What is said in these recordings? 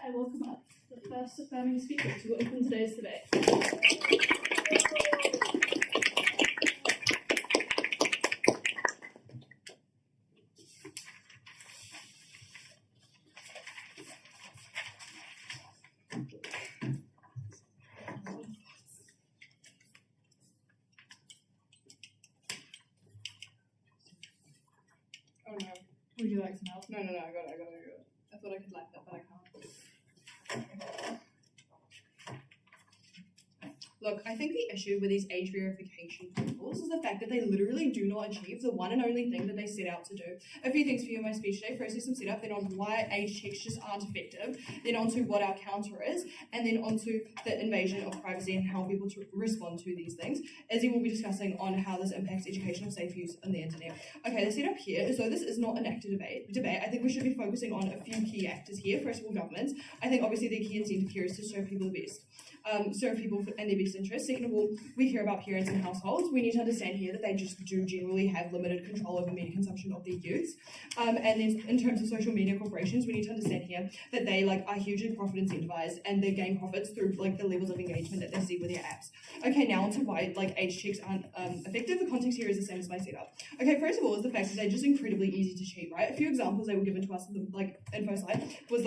I welcome up the first affirming speaker to open today's debate. Oh no. Would you like some help? No, I got it. I thought I could like that, but I can't. Look, I think the issue with these age verification protocols is the fact that they literally do not achieve the one and only thing that they set out to do. A few things for you in my speech today. Firstly, some setup, then on why age checks just aren't effective, then onto what our counter is, and then onto the invasion of privacy and how people to respond to these things. Izzy will be discussing on how this impacts educational safe use on the internet. Okay, the setup here is, though this is not an active debate, I think we should be focusing on a few key actors here. First of all, governments. I think obviously the key incentive here is to serve people the best. Serve people and their best interests. Second of all, we hear about parents and households. We need to understand here that they just do generally have limited control over media consumption of their youth. And then in terms of social media corporations, we need to understand here that they are hugely profit incentivized and they gain profits through the levels of engagement that they see with their apps. Okay, now onto why age checks aren't effective. The context here is the same as my setup. Okay, first of all is the fact that they're just incredibly easy to cheat, right? A few examples they were given to us in the info slide was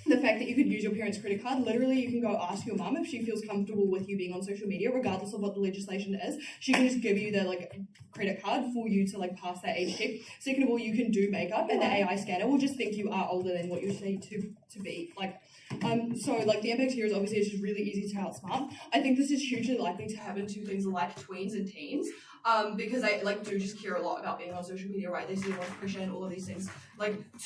the fact that you could use your parents' credit card. Literally, you can go ask your mum if she feels comfortable with you being on social media, regardless of what the legislation is. She can just give you the credit card for you to pass that age check. Second of all, you can do makeup, and the AI scanner will just think you are older than what you say to be. So the impact here is obviously it's just really easy to outsmart. I think this is hugely likely to happen to things like tweens and teens. Because they do just care a lot about being on social media, right? They see a lot of pressure and all of these things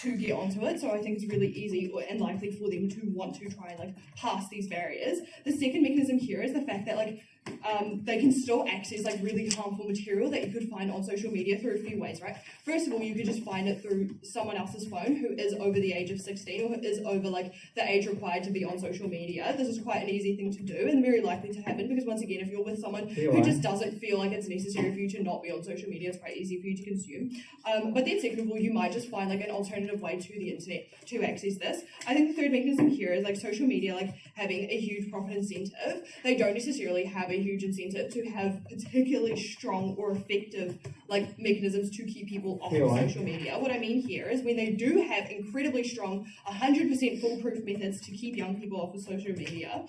to get onto it. So I think it's really easy and likely for them to want to try and pass these barriers. The second mechanism here is the fact that they can still access really harmful material that you could find on social media through a few ways, right? First of all, you could just find it through someone else's phone who is over the age of 16 or who is over the age required to be on social media. This is quite an easy thing to do and very likely to happen because once again, if you're with someone who just doesn't feel like it's necessary for you to not be on social media, it's quite easy for you to consume. But then second of all, you might just find an alternative way to the internet to access this. I think the third mechanism here is social media having a huge profit incentive. They don't necessarily have a huge incentive to have particularly strong or effective mechanisms to keep people off of social media. What I mean here is when they do have incredibly strong 100% foolproof methods to keep young people off of social media,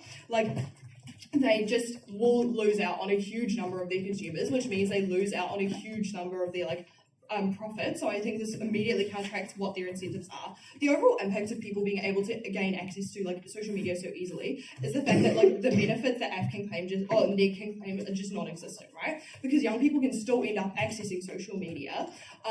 they just will lose out on a huge number of their consumers, which means they lose out on a huge number of their profit. So I think this immediately counteracts what their incentives are. The overall impact of people being able to gain access to social media so easily is the fact that the benefits that Ned can claim are just non-existent, right? Because young people can still end up accessing social media,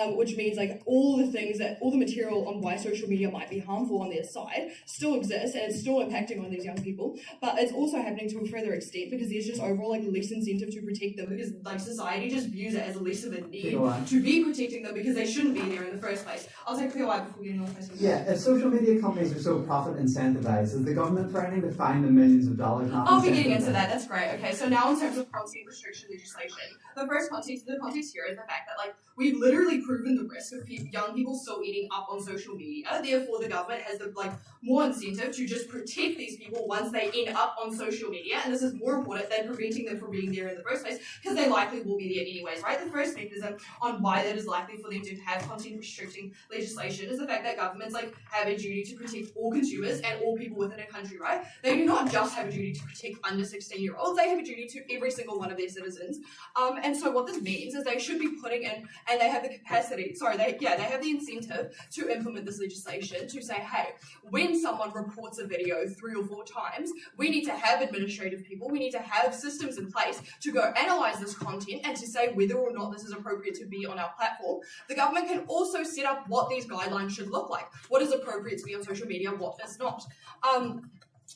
which means all the material on why social media might be harmful on their side still exists and it's still impacting on these young people. But it's also happening to a further extent because there's just overall less incentive to protect them because society just views it as less of a need to be protecting them because they shouldn't be there in the first place. I'll take POI before getting on the question. Yeah, if social media companies are so profit incentivized, is the government threatening to fine them millions of dollars? I'll be getting into that. That's great. Okay, so now in terms of content restriction legislation, the context here is the fact that we've literally proven the risk of young people still eating up on social media. Therefore, the government has the more incentive to just protect these people once they end up on social media, and this is more important than preventing them from being there in the first place because they likely will be there anyways, right? The first mechanism on why that is likely for them to have content restricting legislation is the fact that governments have a duty to protect all consumers and all people within a country, right? They do not just have a duty to protect under 16-year-olds, they have a duty to every single one of their citizens. And so what this means is they should be putting in, and they have the capacity, they have the incentive to implement this legislation to say, hey, when someone reports a video 3 or 4 times, we need to have administrative people, we need to have systems in place to go analyze this content and to say whether or not this is appropriate to be on our platform. The government can also set up what these guidelines should look like. What is appropriate to be on social media, what is not.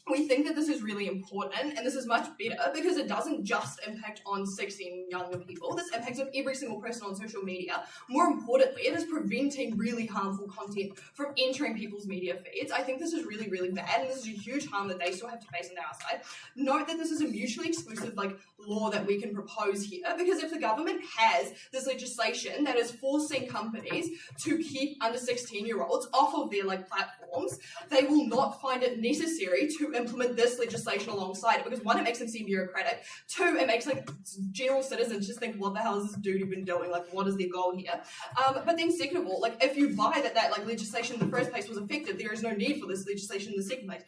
we think that this is really important, and this is much better because it doesn't just impact on 16 younger people. This impacts on every single person on social media. More importantly, it is preventing really harmful content from entering people's media feeds. I think this is really, really bad, and this is a huge harm that they still have to face on our side. Note that this is a mutually exclusive law that we can propose here, because if the government has this legislation that is forcing companies to keep under 16-year-olds off of their platforms, they will not find it necessary to implement this legislation alongside it, because one, it makes them seem bureaucratic. Two, it makes general citizens just think, what the hell is this dude even doing? What is their goal here? But then second of all, if you buy that legislation in the first place was effective, there is no need for this legislation in the second place.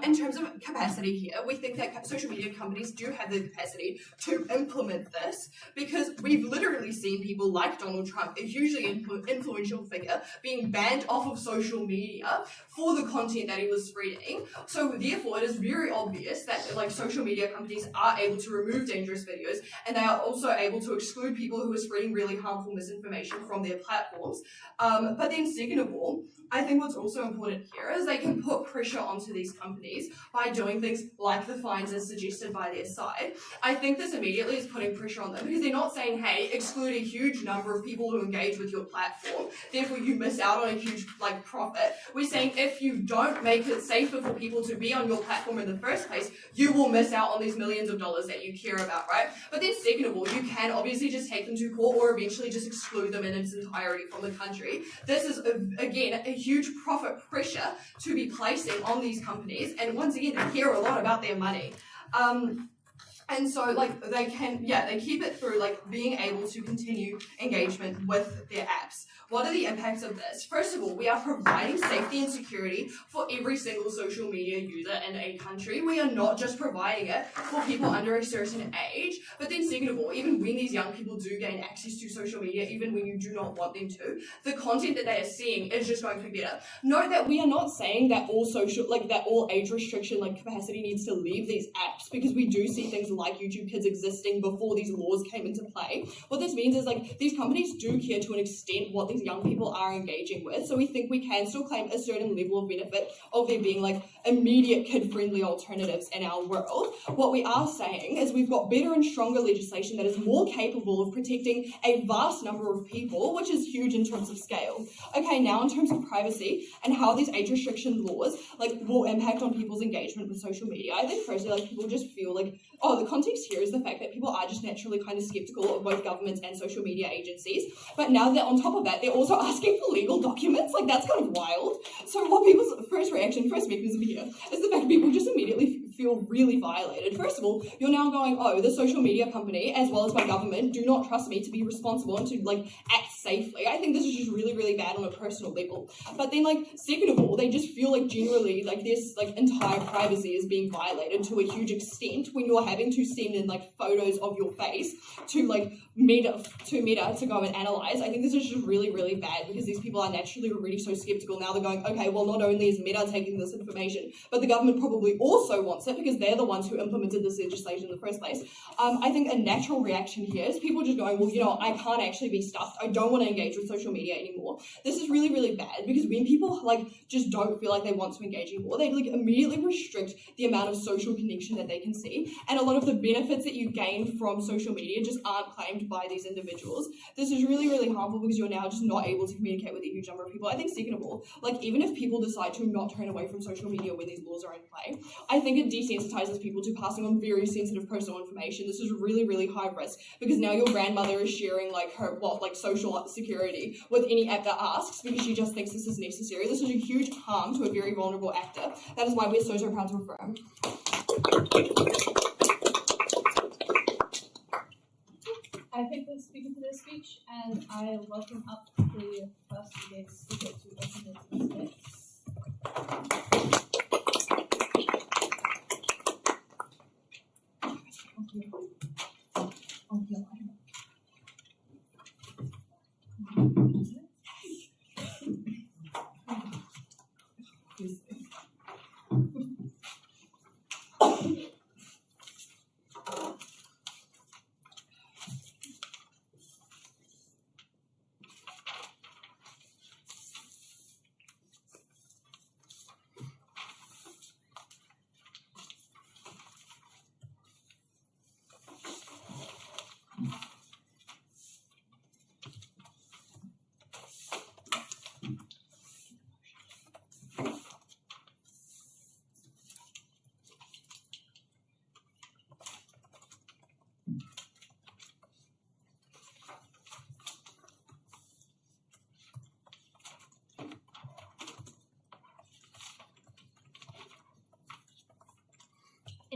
In terms of capacity here, we think that social media companies do have the capacity to implement this, because we've literally seen people like Donald Trump, a hugely influential figure, being banned off of social media for the content that he was spreading. So therefore, it is very obvious that social media companies are able to remove dangerous videos, and they are also able to exclude people who are spreading really harmful misinformation from their platforms. But then second of all, I think what's also important here is they can put pressure onto these companies by doing things like the fines as suggested by their side. I think this immediately is putting pressure on them, because they're not saying, hey, exclude a huge number of people who engage with your platform, therefore you miss out on a huge profit. We're saying if you don't make it safer for people to be on your platform in the first place, you will miss out on these millions of dollars that you care about, right? But then second of all, you can obviously just take them to court or eventually just exclude them in its entirety from the country. This is, again, a huge profit pressure to be placing on these companies, and once again, they care a lot about their money. And so, they keep it through, being able to continue engagement with their apps. What are the impacts of this? First of all, we are providing safety and security for every single social media user in a country. We are not just providing it for people under a certain age, but then second of all, even when these young people do gain access to social media, even when you do not want them to, the content that they are seeing is just going to be better. Note that we are not saying that all all age restriction capacity needs to leave these apps, because we do see things like YouTube Kids existing before these laws came into play. What this means is these companies do care to an extent what these young people are engaging with, so we think we can still claim a certain level of benefit of there being immediate kid-friendly alternatives in our world. What we are saying is we've got better and stronger legislation that is more capable of protecting a vast number of people, which is huge in terms of scale. Okay, now in terms of privacy and how these age restriction laws will impact on people's engagement with social media, I think firstly people just feel the context here is the fact that people are just naturally kind of skeptical of both governments and social media agencies. But now that on top of that, they're also asking for legal documents. That's kind of wild. So what people's first mechanism here is the fact that people just immediately feel really violated. First of all, you're now going, the social media company, as well as my government, do not trust me to be responsible and to act safely. I think this is just really, really bad on a personal level. But then second of all, they just feel generally this entire privacy is being violated to a huge extent when you're having to send in photos of your face to Meta to go and analyze. I think this is just really, really bad, because these people are naturally already so skeptical. Now they're going, okay, well, not only is Meta taking this information, but the government probably also wants it, because they're the ones who implemented this legislation in the first place. I think a natural reaction here is people just going, well, I can't actually be stuffed. I don't want to engage with social media anymore. This is really, really bad, because when people just don't feel like they want to engage anymore, they immediately restrict the amount of social connection that they can see, and a lot of the benefits that you gain from social media just aren't claimed by these individuals. This is really, really harmful, because you're now just not able to communicate with a huge number of people. I think second of all, even if people decide to not turn away from social media when these laws are in play, I think it desensitizes people to passing on very sensitive personal information. This is really, really high risk, because now your grandmother is sharing her social security with any app that asks, because she just thinks this is necessary. This is a huge harm to a very vulnerable actor. That is why we're so proud to affirm. I thank the speaker for their speech, and I welcome up the first guest speaker to open this debate.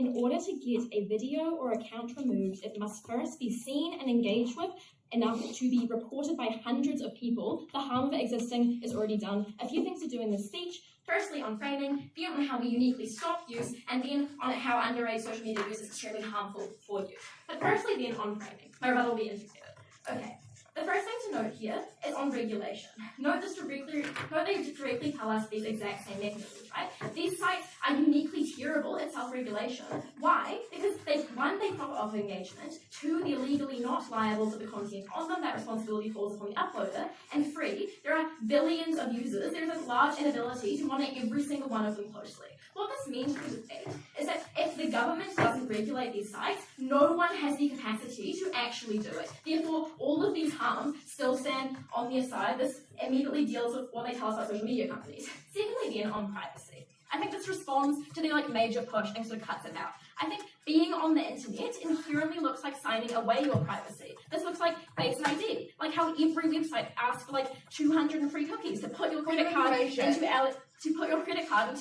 In order to get a video or account removed, it must first be seen and engaged with enough to be reported by hundreds of people. The harm of it existing is already done. A few things to do in this speech. Firstly, on training, then on how we uniquely stop use, and then on how underage social media use is extremely harmful for youth. But firstly, then on training. My rebuttal will be integrated. Okay. The first thing to note here is on regulation. Note they directly tell us these exact same mechanisms, right? These sites are uniquely terrible at self-regulation. Why? Because they profit off engagement, two, they're legally not liable for the content on them, that responsibility falls upon the uploader, and three, there are billions of users, there's a large inability to monitor every single one of them closely. What this means for the debate is that if the government doesn't regulate these sites, no one has the capacity to actually do it. Therefore, all of these harms still stand on their side. This immediately deals with what they tell us about social media companies. Secondly, then, on privacy. I think this responds to the major push and sort of cuts it out. I think being on the internet inherently looks like signing away your privacy. This looks like Face ID, like how every website asks for 200 free cookies to put your credit card into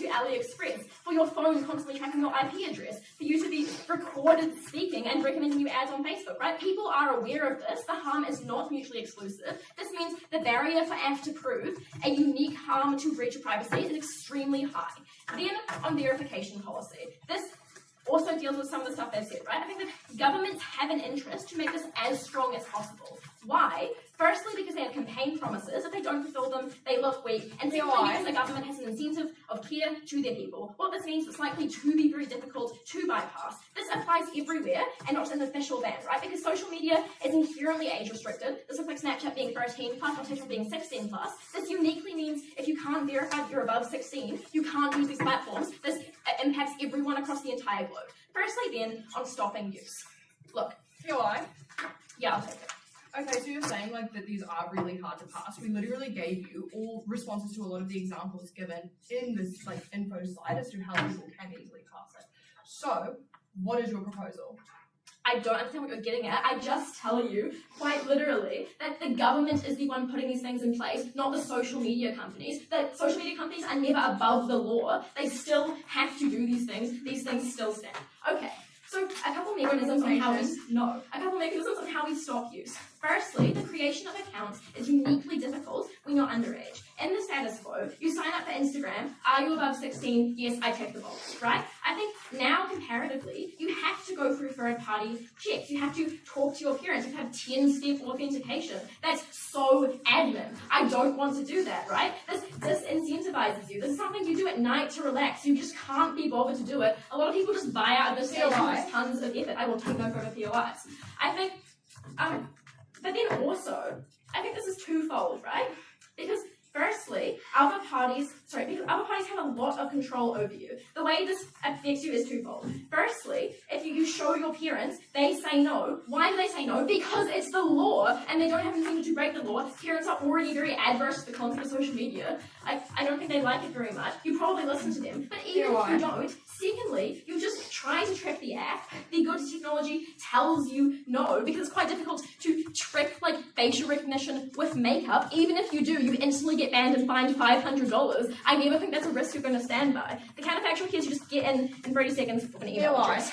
AliExpress, for your phone constantly tracking your IP address, for you to be recorded speaking and recommending you ads on Facebook, right? People are aware of this. The harm is not mutually exclusive. This means the barrier for AF to prove a unique harm to breach of privacy is extremely high. Then on verification policy, this also deals with some of the stuff they've said, right? I think that governments have an interest to make this as strong as possible. Why? Firstly, because they have campaign promises. If they don't fulfill them, they look weak. And secondly, because the government has an incentive of care to their people. What this means is likely to be very difficult to bypass. This applies everywhere and not in official bans, right? Because social media is inherently age restricted. This looks like Snapchat being 13 plus or TikTok being 16 plus. This uniquely means if you can't verify that you're above 16, you can't use these platforms. This impacts everyone across the entire globe. Firstly, then, on stopping use. Look. POI? Yeah, I'll take it. Okay, so you're saying that these are really hard to pass. We literally gave you all responses to a lot of the examples given in this info slide as to how people can easily pass it. So, what is your proposal? I don't understand what you're getting at. I just tell you, quite literally, that the government is the one putting these things in place, not the social media companies. That social media companies are never above the law. They still have to do these things. These things still stand. Okay. So a couple mechanisms on how we stop use. Firstly, the creation of accounts is uniquely difficult when you're underage. In the status quo, you sign up for Instagram. Are you above 16? Yes, I check the box, right? I think now, comparatively, you have to go through third-party checks. You have to talk to your parents. You have 10-step authentication. That's so admin. I don't want to do that, right? This incentivizes you. This is something you do at night to relax. You just can't be bothered to do it. A lot of people just buy out of this stage with tons of effort. I will take no further POIs. I think, but then also, I think this is twofold, right? Because firstly, other parties have a lot of control over you. The way this affects you is twofold. Firstly, if you show your parents, they say no. Why do they say no? Because it's the law, and they don't have anything to break the law. Parents are already very adverse to the concept of social media. I don't think they like it very much. You probably listen to them, but even if you don't, secondly, you just try to trick the app. The good technology tells you no, because it's quite difficult to trick facial recognition with makeup. Even if you do, you instantly get banned and fined $500. I never think that's a risk you're going to stand by. The counterfactual here is you just get in 30 seconds with an email address.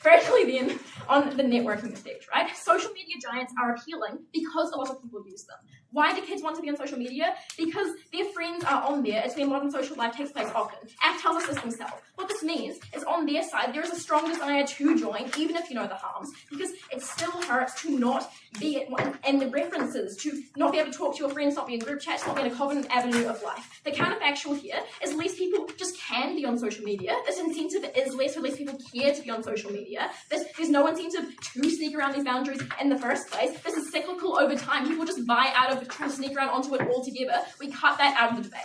Firstly, then, on the networking effect, right? Social media giants are appealing because a lot of people use them. Why do kids want to be on social media? Because their friends are on there. It's where modern social life takes place often. App tells us this themselves. What this means is on their side, there is a strong desire to join, even if you know the harms, because it still hurts to not be in the references, to not be able to talk to your friends, not be in group chats, not be in a common avenue of life. The counterfactual here is less people just can be on social media. This incentive is less, so less people care to be on social media. There's no incentive to sneak around these boundaries in the first place. This is cyclical over time. People just buy out of trying to sneak around onto it altogether. We cut that out of the debate.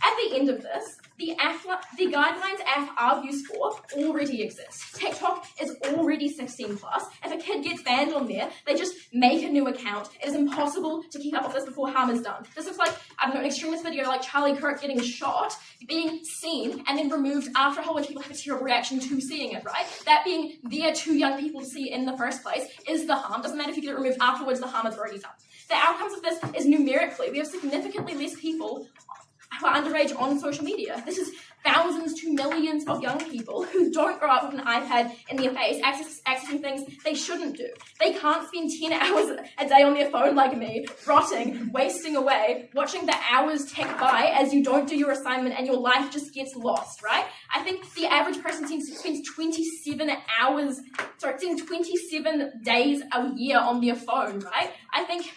At the end of this, the guidelines AF argues for already exist. TikTok is already 16 plus. If a kid gets banned on there, they just make a new account. It is impossible to keep up with this before harm is done. This looks like, an extremist video like Charlie Kirk getting shot, being seen, and then removed after a whole bunch of people have a terrible reaction to seeing it, right? That being there too young people to see in the first place is the harm. Doesn't matter if you get it removed afterwards, the harm is already done. The outcomes of this is numerically, we have significantly less people who are underage on social media. This is thousands to millions of young people who don't grow up with an iPad in their face, accessing things they shouldn't do. They can't spend 10 hours a day on their phone like me, rotting, wasting away, watching the hours tick by as you don't do your assignment and your life just gets lost, right? I think the average person spends 27 days a year on their phone, right? I think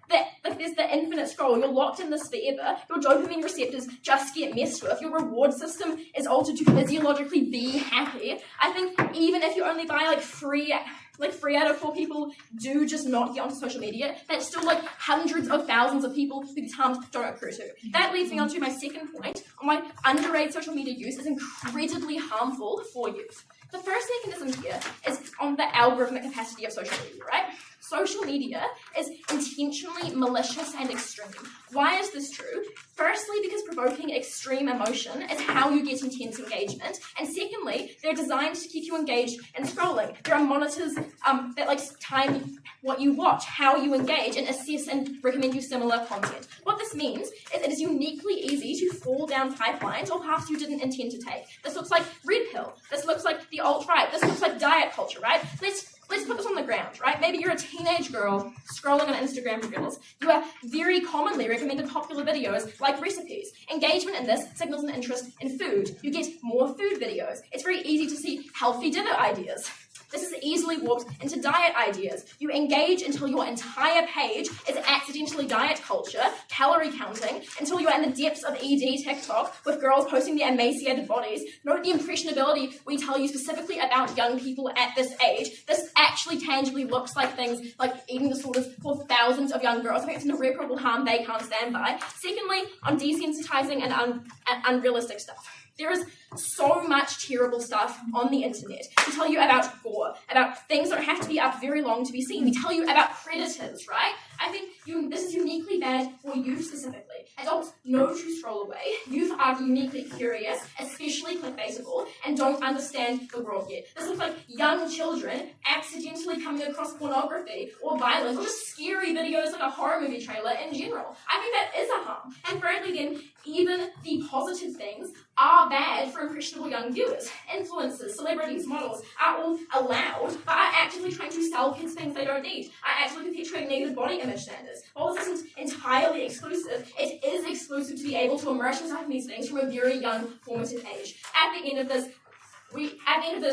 that there's the infinite scroll. You're locked in this forever. Your dopamine receptors just get messed with. Your reward system is altered to physiologically be happy. I think even if you only buy like 3 out of 4 people do just not get onto social media, that's still like hundreds of thousands of people who these harms don't occur to. That leads me on to my second point on why underrated social media use is incredibly harmful for youth. The first mechanism here is on the algorithmic capacity of social media, right? Social media is intentionally malicious and extreme. Why is this true? Firstly, because provoking extreme emotion is how you get intense engagement. And secondly, they're designed to keep you engaged and scrolling. There are monitors that time what you watch, how you engage, and assess and recommend you similar content. What this means is it is uniquely easy to fall down pipelines or paths you didn't intend to take. This looks like red pill. This looks like the alt-right. This looks like diet culture, right? Let's put this on the ground, right? Maybe you're a teenage girl scrolling on Instagram Reels. You are very commonly recommended popular videos like recipes. Engagement in this signals an interest in food. You get more food videos. It's very easy to see healthy dinner ideas. This is easily warped into diet ideas. You engage until your entire page is accidentally diet culture, calorie counting, until you are in the depths of ED TikTok with girls posting their emaciated bodies. Note the impressionability we tell you specifically about young people at this age. This actually tangibly looks like things like eating disorders for thousands of young girls. I think it's an irreparable harm they can't stand by. Secondly, on desensitizing and unrealistic stuff. There is so much terrible stuff on the internet. We tell you about gore, about things that have to be up very long to be seen. We tell you about predators, right? I think this is uniquely bad for youth specifically. Adults know to scroll away. Youth are uniquely curious, especially clickbaitable, and don't understand the world yet. This looks like young children accidentally coming across pornography or violence or just scary videos like a horror movie trailer in general. I think that is a harm. And thirdly then, even the positive things are bad for impressionable young viewers. Influencers, celebrities, models are all allowed, but are actively trying to sell kids things they don't need, are actively perpetuating negative body image standards. While this isn't entirely exclusive, it is exclusive to be able to immerse yourself in these things from a very young, formative age. At the end of this,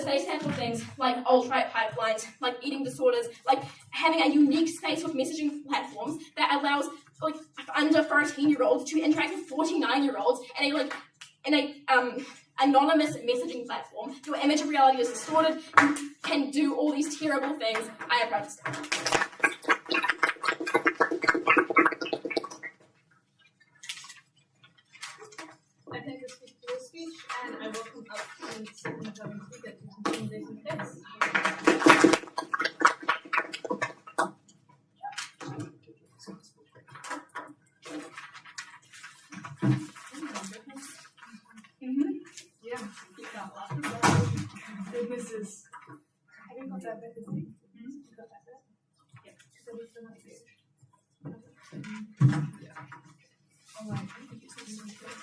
they stand for things like alt-right pipelines, like eating disorders, like having a unique space with messaging platforms that allows like under 13-year-olds to interact with 49-year-olds in a anonymous messaging platform. Your image of reality is distorted. You can do all these terrible things. I am proud to say. I thank the speaker for the speech, and I welcome up the second incoming speaker to continue their case. Yeah. This is. Have you got that bit? You got that bit? Yeah. So we still have it. Yeah. All right. I think it's really good.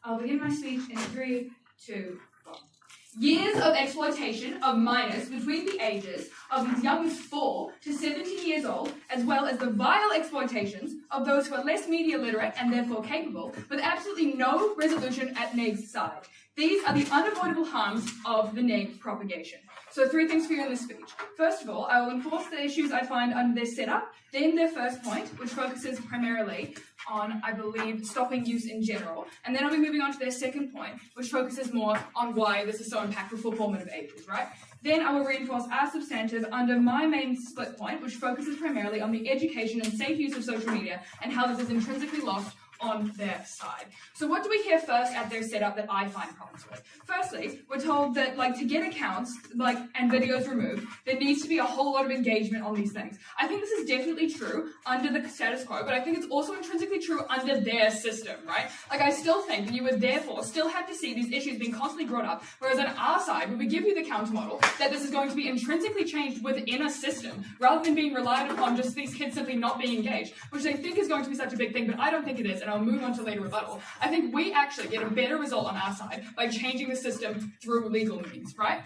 I'll begin my speech in 3, 2, 1. Years of exploitation of minors between the ages of as young as 4 to 17 years old, as well as the vile exploitations of those who are less media literate and therefore capable, with absolutely no resolution at NEG's side. These are the unavoidable harms of the NEG propagation. So 3 things for you in this speech. First of all, I will enforce the issues I find under their setup, then their first point, which focuses primarily on, I believe, stopping use in general. And then I'll be moving on to their second point, which focuses more on why this is so impactful for formative ages, right? Then I will reinforce our substantive under my main split point, which focuses primarily on the education and safe use of social media and how this is intrinsically lost on their side. So what do we hear first at their setup that I find problems with? Firstly, we're told that to get accounts and videos removed, there needs to be a whole lot of engagement on these things. I think this is definitely true under the status quo, but I think it's also intrinsically true under their system, right? I still think that you would therefore still have to see these issues being constantly brought up, whereas on our side, when we give you the counter model, that this is going to be intrinsically changed within a system, rather than being relied upon just these kids simply not being engaged, which they think is going to be such a big thing, but I don't think it is, and I'll move on to later rebuttal. I think we actually get a better result on our side by changing the system through legal means, right?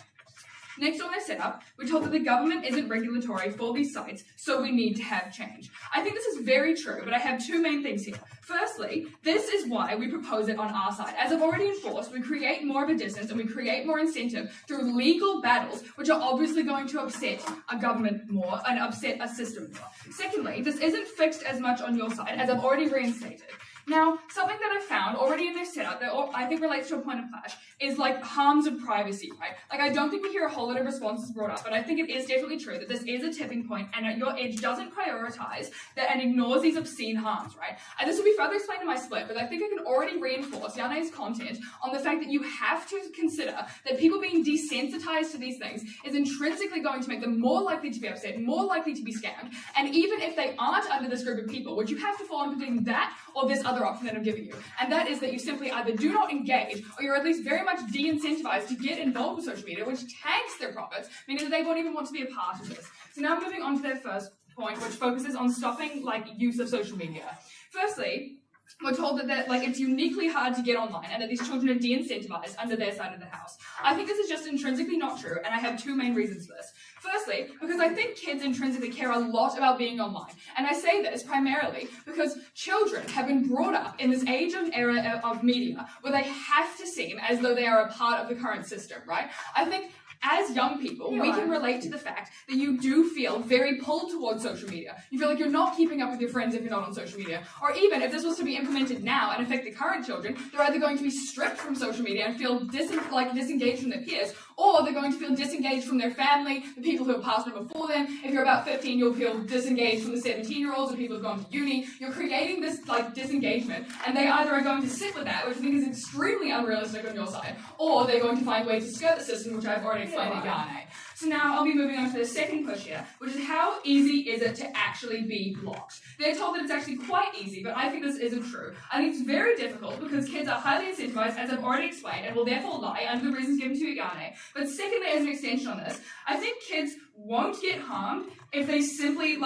Next on their setup, we're told that the government isn't regulatory for these sites, so we need to have change. I think this is very true, but I have 2 main things here. Firstly, this is why we propose it on our side. As I've already enforced, we create more of a distance and we create more incentive through legal battles, which are obviously going to upset a government more and upset a system more. Secondly, this isn't fixed as much on your side, as I've already reinstated. Now, something that I found already in their setup that I think relates to a point of clash is harms of privacy, right? I don't think we hear a whole lot of responses brought up, but I think it is definitely true that this is a tipping point and your edge doesn't prioritize that and ignores these obscene harms, right? And this will be further explained in my split, but I think I can already reinforce Yane's content on the fact that you have to consider that people being desensitized to these things is intrinsically going to make them more likely to be upset, more likely to be scammed, and even if they aren't under this group of people, which you have to fall under between that or this other option that I'm giving you, and that is that you simply either do not engage or you're at least very much de-incentivized to get involved with social media, which tanks their profits, meaning that they won't even want to be a part of this. So now moving on to their first point, which focuses on stopping use of social media. Firstly, we're told that it's uniquely hard to get online and that these children are de-incentivized under their side of the house. I think this is just intrinsically not true, and I have 2 main reasons for this. Firstly, because I think kids intrinsically care a lot about being online. And I say this primarily because children have been brought up in this age and era of media where they have to seem as though they are a part of the current system, right? I think as young people, we can relate to the fact that you do feel very pulled towards social media. You feel like you're not keeping up with your friends if you're not on social media. Or even if this was to be implemented now and affect the current children, they're either going to be stripped from social media and feel disengaged from their peers, or they're going to feel disengaged from their family, the people who have passed on before them. If you're about 15, you'll feel disengaged from the 17-year-olds or people who've gone to uni. You're creating this disengagement, and they either are going to sit with that, which I think is extremely unrealistic on your side, or they're going to find ways to skirt the system, which I've already explained at Yane. So now I'll be moving on to the second push here, which is how easy is it to actually be blocked? They're told that it's actually quite easy, but I think this isn't true. I think it's very difficult because kids are highly incentivized, as I've already explained, and will therefore lie under the reasons given to Yane. But secondly, as an extension on this, I think kids won't get harmed if they simply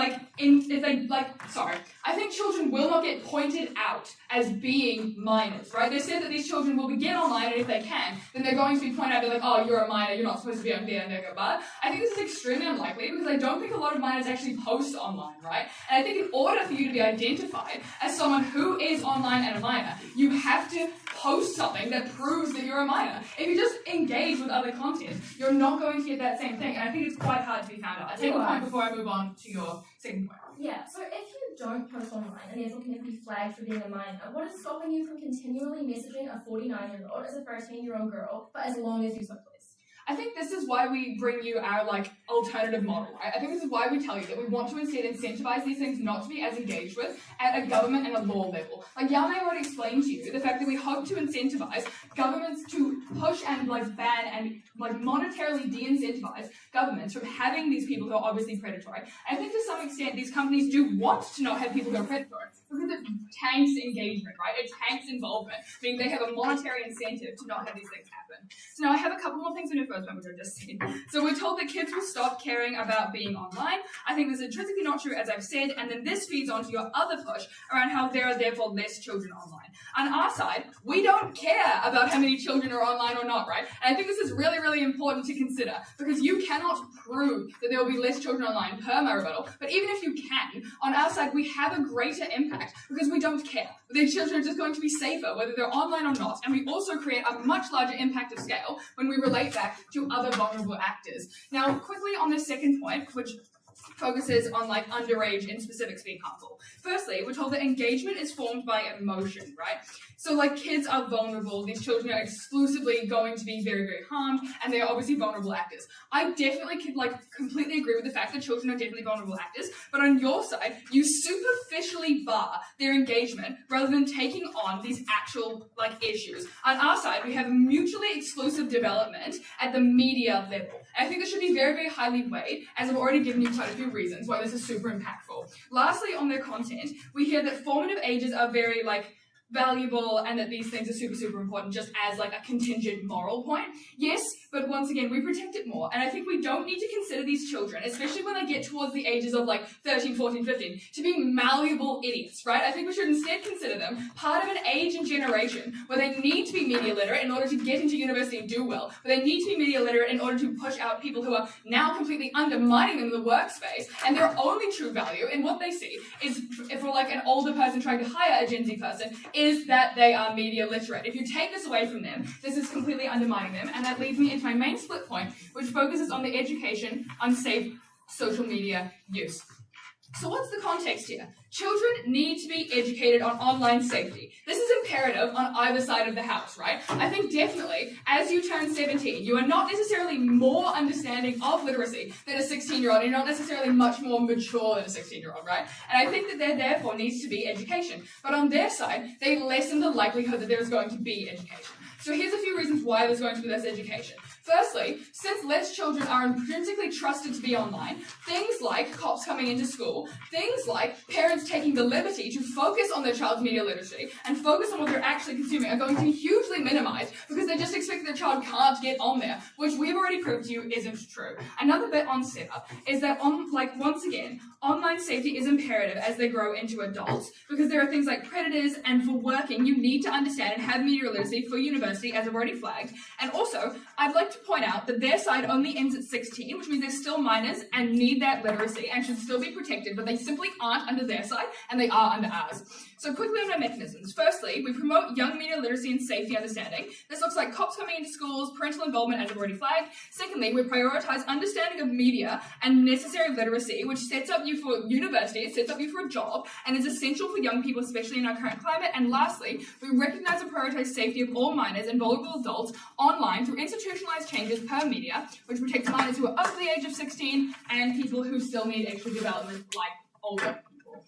I think children will not get pointed out as being minors, right? They said that these children will get online, and if they can, then they're going to be pointed out, they're oh, you're a minor, you're not supposed to be on there, and they go, but I think this is extremely unlikely because I don't think a lot of minors actually post online, right? And I think in order for you to be identified as someone who is online and a minor, you have to post something that proves that you're a minor. If you just engage with other content, you're not going to get that same thing, and I think it's quite hard to be found out. I take a point before I move on to your second point. Yeah, so if you don't post online and therefore can never be flagged for being a minor, what is stopping you from continually messaging a 49-year-old as a 13-year-old girl for as long as you so please? I think this is why we bring you our alternative model, right? I think this is why we tell you that we want to instead incentivize these things not to be as engaged with at a government and a law level. Yame already explained to you the fact that we hope to incentivize governments to push and ban and monetarily de-incentivize governments from having these people who are obviously predatory. I think to some extent these companies do want to not have people who are predatory because it tanks engagement, right? It tanks involvement, meaning they have a monetary incentive to not have these things happen. So now I have a couple more things in your first one, which I just said. So we're told that kids will stop caring about being online. I think this is intrinsically not true, as I've said, and then this feeds onto your other push around how there are therefore less children online. On our side, we don't care about how many children are online or not, right? And I think this is really, really important to consider because you cannot prove that there will be less children online per my rebuttal, but even if you can, on our side, we have a greater impact because we don't care. The children are just going to be safer, whether they're online or not, and we also create a much larger impact impact of scale when we relate back to other vulnerable actors. Now, quickly on the second point, which focuses on like underage in specifics being harmful. Firstly, we're told that engagement is formed by emotion, right? So like kids are vulnerable, these children are exclusively going to be very, very harmed, and they are obviously vulnerable actors. I definitely could like completely agree with the fact that children are definitely vulnerable actors, but on your side, you superficially bar their engagement rather than taking on these actual like issues. On our side, we have mutually exclusive development at the media level. And I think this should be very, very highly weighed, as I've already given you quite a few reasons why this is super impactful. Lastly, on their content, we hear that formative ages are very like valuable and that these things are super, super important just as like a contingent moral point. Yes, but once again, we protect it more. And I think we don't need to consider these children, especially when they get towards the ages of like 13, 14, 15, to be malleable idiots, right? I think we should instead consider them part of an age and generation where they need to be media literate in order to get into university and do well, but they need to be media literate in order to push out people who are now completely undermining them in the workspace, and their only true value in what they see is, if we're like an older person trying to hire a Gen Z person, is that they are media literate. If you take this away from them, this is completely undermining them, and that leads me into my main split point, which focuses on the education on safe social media use. So what's the context here? Children need to be educated on online safety. This is imperative on either side of the house, right? I think definitely, as you turn 17, you are not necessarily more understanding of literacy than a 16-year-old. You're not necessarily much more mature than a 16-year-old, right? And I think that there therefore needs to be education. But on their side, they lessen the likelihood that there is going to be education. So here's a few reasons why there's going to be less education. Firstly, since less children are intrinsically trusted to be online, things like cops coming into school, things like parents taking the liberty to focus on their child's media literacy and focus on what they're actually consuming are going to be hugely minimized because they just expect their child can't get on there, which we've already proved to you isn't true. Another bit on setup is that once again, online safety is imperative as they grow into adults because there are things like predators, and for working, you need to understand and have media literacy for university, as I've already flagged. And also, I'd like to point out that their side only ends at 16, which means they're still minors and need that literacy and should still be protected, but they simply aren't under their side and they are under ours. So quickly on our mechanisms. Firstly, we promote young media literacy and safety understanding. This looks like cops coming into schools, parental involvement, as I've already flagged. Secondly, we prioritize understanding of media and necessary literacy, which sets up you for university, it sets up you for a job, and is essential for young people, especially in our current climate. And lastly, we recognize and prioritize safety of all minors and vulnerable adults online through institutionalized changes per media, which protects minors who are up to the age of 16 and people who still need extra development, like older people.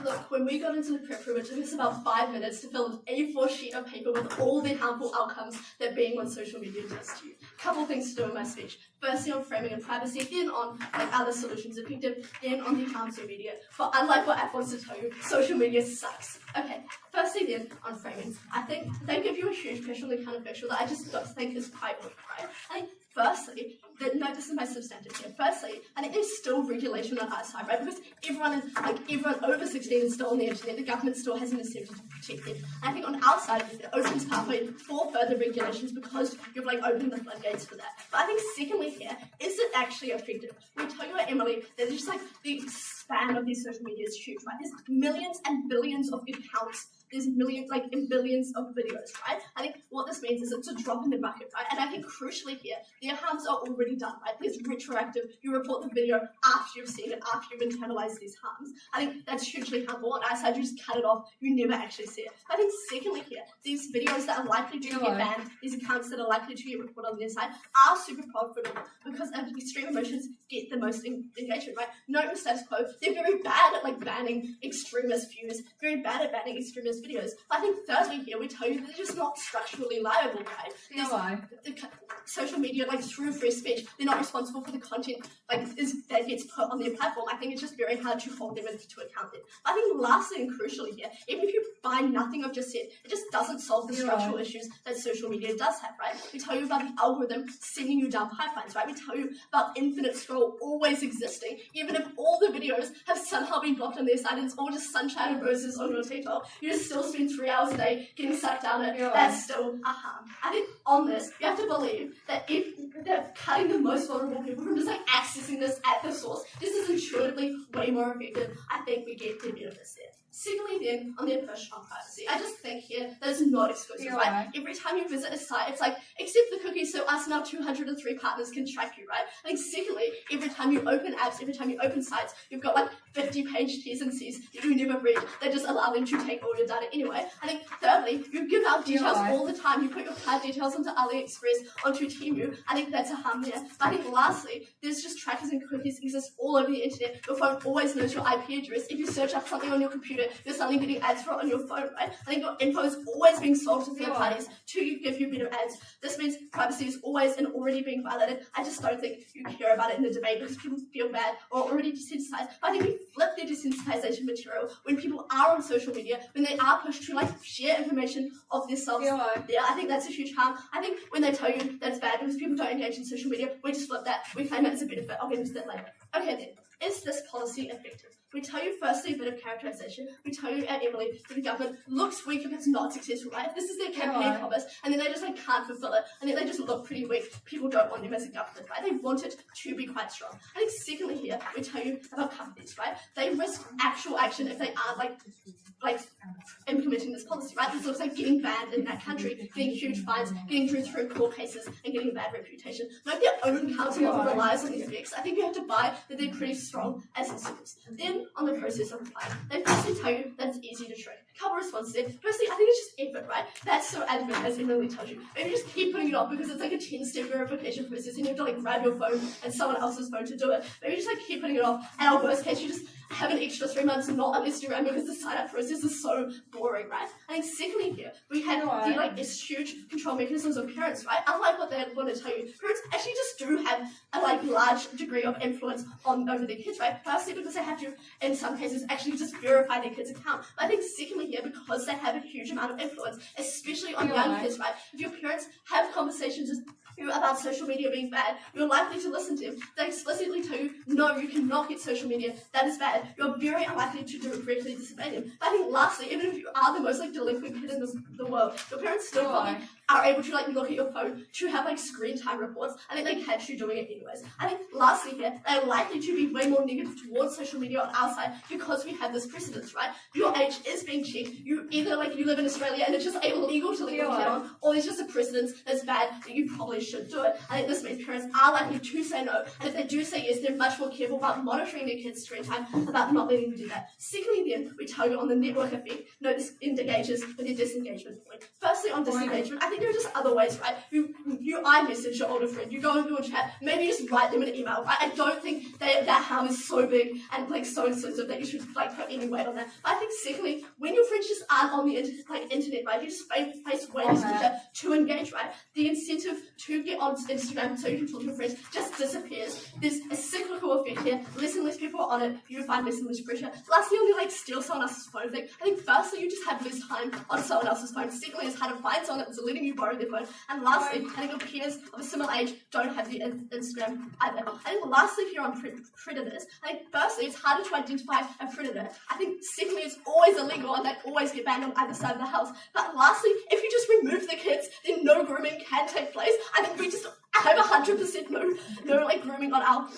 Look, when we got into the prep room, it took us about 5 minutes to fill an A4 sheet of paper with all the harmful outcomes that being on social media does to you. Couple things to do in my speech. Firstly on framing and privacy, then on other solutions effective, then on the harms of media. But unlike what App wants to tell you, social media sucks. Okay, firstly then on framing. I think they give you a huge pressure on the counterfactual that I just don't think is quite right. I think firstly, this is my substantive here. Firstly, I think there's still regulation on our side, right? Because everyone over 16 is still on the internet. The government still has an incentive to protect them. I think on our side, it opens pathway for further regulations because you've opened the floodgates for that. But I think secondly here, is it actually effective? We tell you, Emily, that just the span of these social media is huge, right? There's millions and billions of accounts there's millions, like in billions of videos, right? I think what this means is it's a drop in the bucket, right? And I think crucially here, their harms are already done, right? There's retroactive, you report the video after you've seen it, after you've internalized these harms. I think that's hugely harmful, and I said you just cut it off, you never actually see it. I think secondly here, these videos that are likely to get banned, these accounts that are likely to get reported on their side, are super profitable because extreme emotions get the most engagement, right? Note the status quo, they're very bad at like banning extremist views, very bad at banning extremist videos. But I think thirdly here, we tell you that they're just not structurally liable, right? Social media, like through free speech, they're not responsible for the content that gets put on their platform. I think it's just very hard to hold them into account there. I think lastly and crucially here, even if you find nothing I've just said, it just doesn't solve the structural issues that social media does have, right? We tell you about the algorithm sending you down pipelines, right? We tell you about infinite scroll always existing, even if all the videos have somehow been blocked on their side and it's all just sunshine and roses on your TikTok, you just still spend 3 hours a day getting sucked down it. That's still a harm. I think on this, you have to believe that if they're cutting the most vulnerable people from just like accessing this at the source, this is intuitively way more effective. I think we get the benefits there. Secondly, then, on their push on privacy, I just think here that it's not exclusive, right? Every time you visit a site, it's like, accept the cookies so us and our 203 partners can track you, right? I think secondly, every time you open apps, every time you open sites, you've got like 50-page T's and C's that you never read that just allow them to take all your data anyway. I think thirdly, you give out details all the time. You put your card details onto AliExpress, onto Temu. I think that's a harm there. But I think lastly, there's just trackers and cookies exist all over the internet. Your phone always knows your IP address. If you search up something on your computer, you're suddenly getting ads for it on your phone, right? I think your info is always being sold to third parties to give you better ads. This means privacy is always and already being violated. I just don't think you care about it in the debate because people feel bad or already desensitized. But I think we flip their desensitization material when people are on social media, when they are pushed to like share information of themselves. Yeah, I think that's a huge harm. I think when they tell you that it's bad because people don't engage in social media, we just flip that. We claim that it's a benefit. I'll get into that later. Okay then, is this policy effective? We tell you firstly a bit of characterization. We tell you at Emily that the government looks weak if it's not successful, right? If this is their campaign promise, and then they just like can't fulfill it, and then they just look pretty weak, people don't want them as a government, right? They want it to be quite strong. I think secondly here, we tell you about companies, right? They risk actual action if they aren't like implementing this policy, right? This looks like getting banned in that country, getting huge fines, getting drew through court cases, and getting a bad reputation. Like their own council relies on these fix. I think you have to buy that they're pretty strong as incentives. Then on the process of applying, they firstly tell you that it's easy to trick. A couple responses there. Firstly, I think it's just effort, right? That's so adamant, as Emily tells you. Maybe just keep putting it off because it's like a 10-step verification process and you have to like grab your phone and someone else's phone to do it. Maybe just like keep putting it off. And our worst case, you just have an extra 3 months not on Instagram because the sign-up process is so boring, right? I think secondly here, we had these huge control mechanisms of parents, right? Unlike what they want to tell you, parents actually just do have a large degree of influence over their kids, right? Firstly, because they have to, in some cases, actually just verify their kid's account. But I think secondly here, because they have a huge amount of influence, especially on young kids, right? If your parents have conversations with you about social media being bad, you're likely to listen to them. They explicitly tell you, no, you cannot get social media, that is bad. You're very unlikely to directly disobey them. But I think lastly, even if you are the most delinquent kid in the world, your parents still probably are able to look at your phone to have screen time reports. I think they catch you doing it anyways. I think lastly here, they're likely to be way more negative towards social media on our side because we have this precedence, right? Your age is being checked. You either you live in Australia and it's just illegal to leave your kid on, or there's just a precedence that's bad that you probably should do it. I think this means parents are likely to say no, and if they do say yes, they're much more careful about monitoring their kids' screen time, about not letting them do that. Secondly then, we tell you on the network effect, no, this engages with your disengagement point. Firstly, on disengagement, I think there are just other ways, right? You iMessage your older friend, you go into a chat, maybe just write them an email, right? I don't think that harm is so big and so sensitive that you should put any weight on that. But I think secondly, when your friends just aren't on the internet, right? You just face ways to engage, right? The incentive to get on Instagram so you can talk to your friends just disappears. There's a cyclical effect here. Less and less people are on it. You find less and less pressure. Lastly, on the steal someone else's phone thing, I think firstly you just have less time on someone else's phone. Secondly, it's hard to find someone that's letting you borrow their phone. And lastly, I think your peers of a similar age don't have the Instagram either. I think lastly, if you're on predators, I think firstly it's harder to identify a predator. I think secondly it's always illegal and they always get banned on either side of the house. But lastly, if you just remove the kids, then no grooming can take place. I think we just have 100% no grooming on our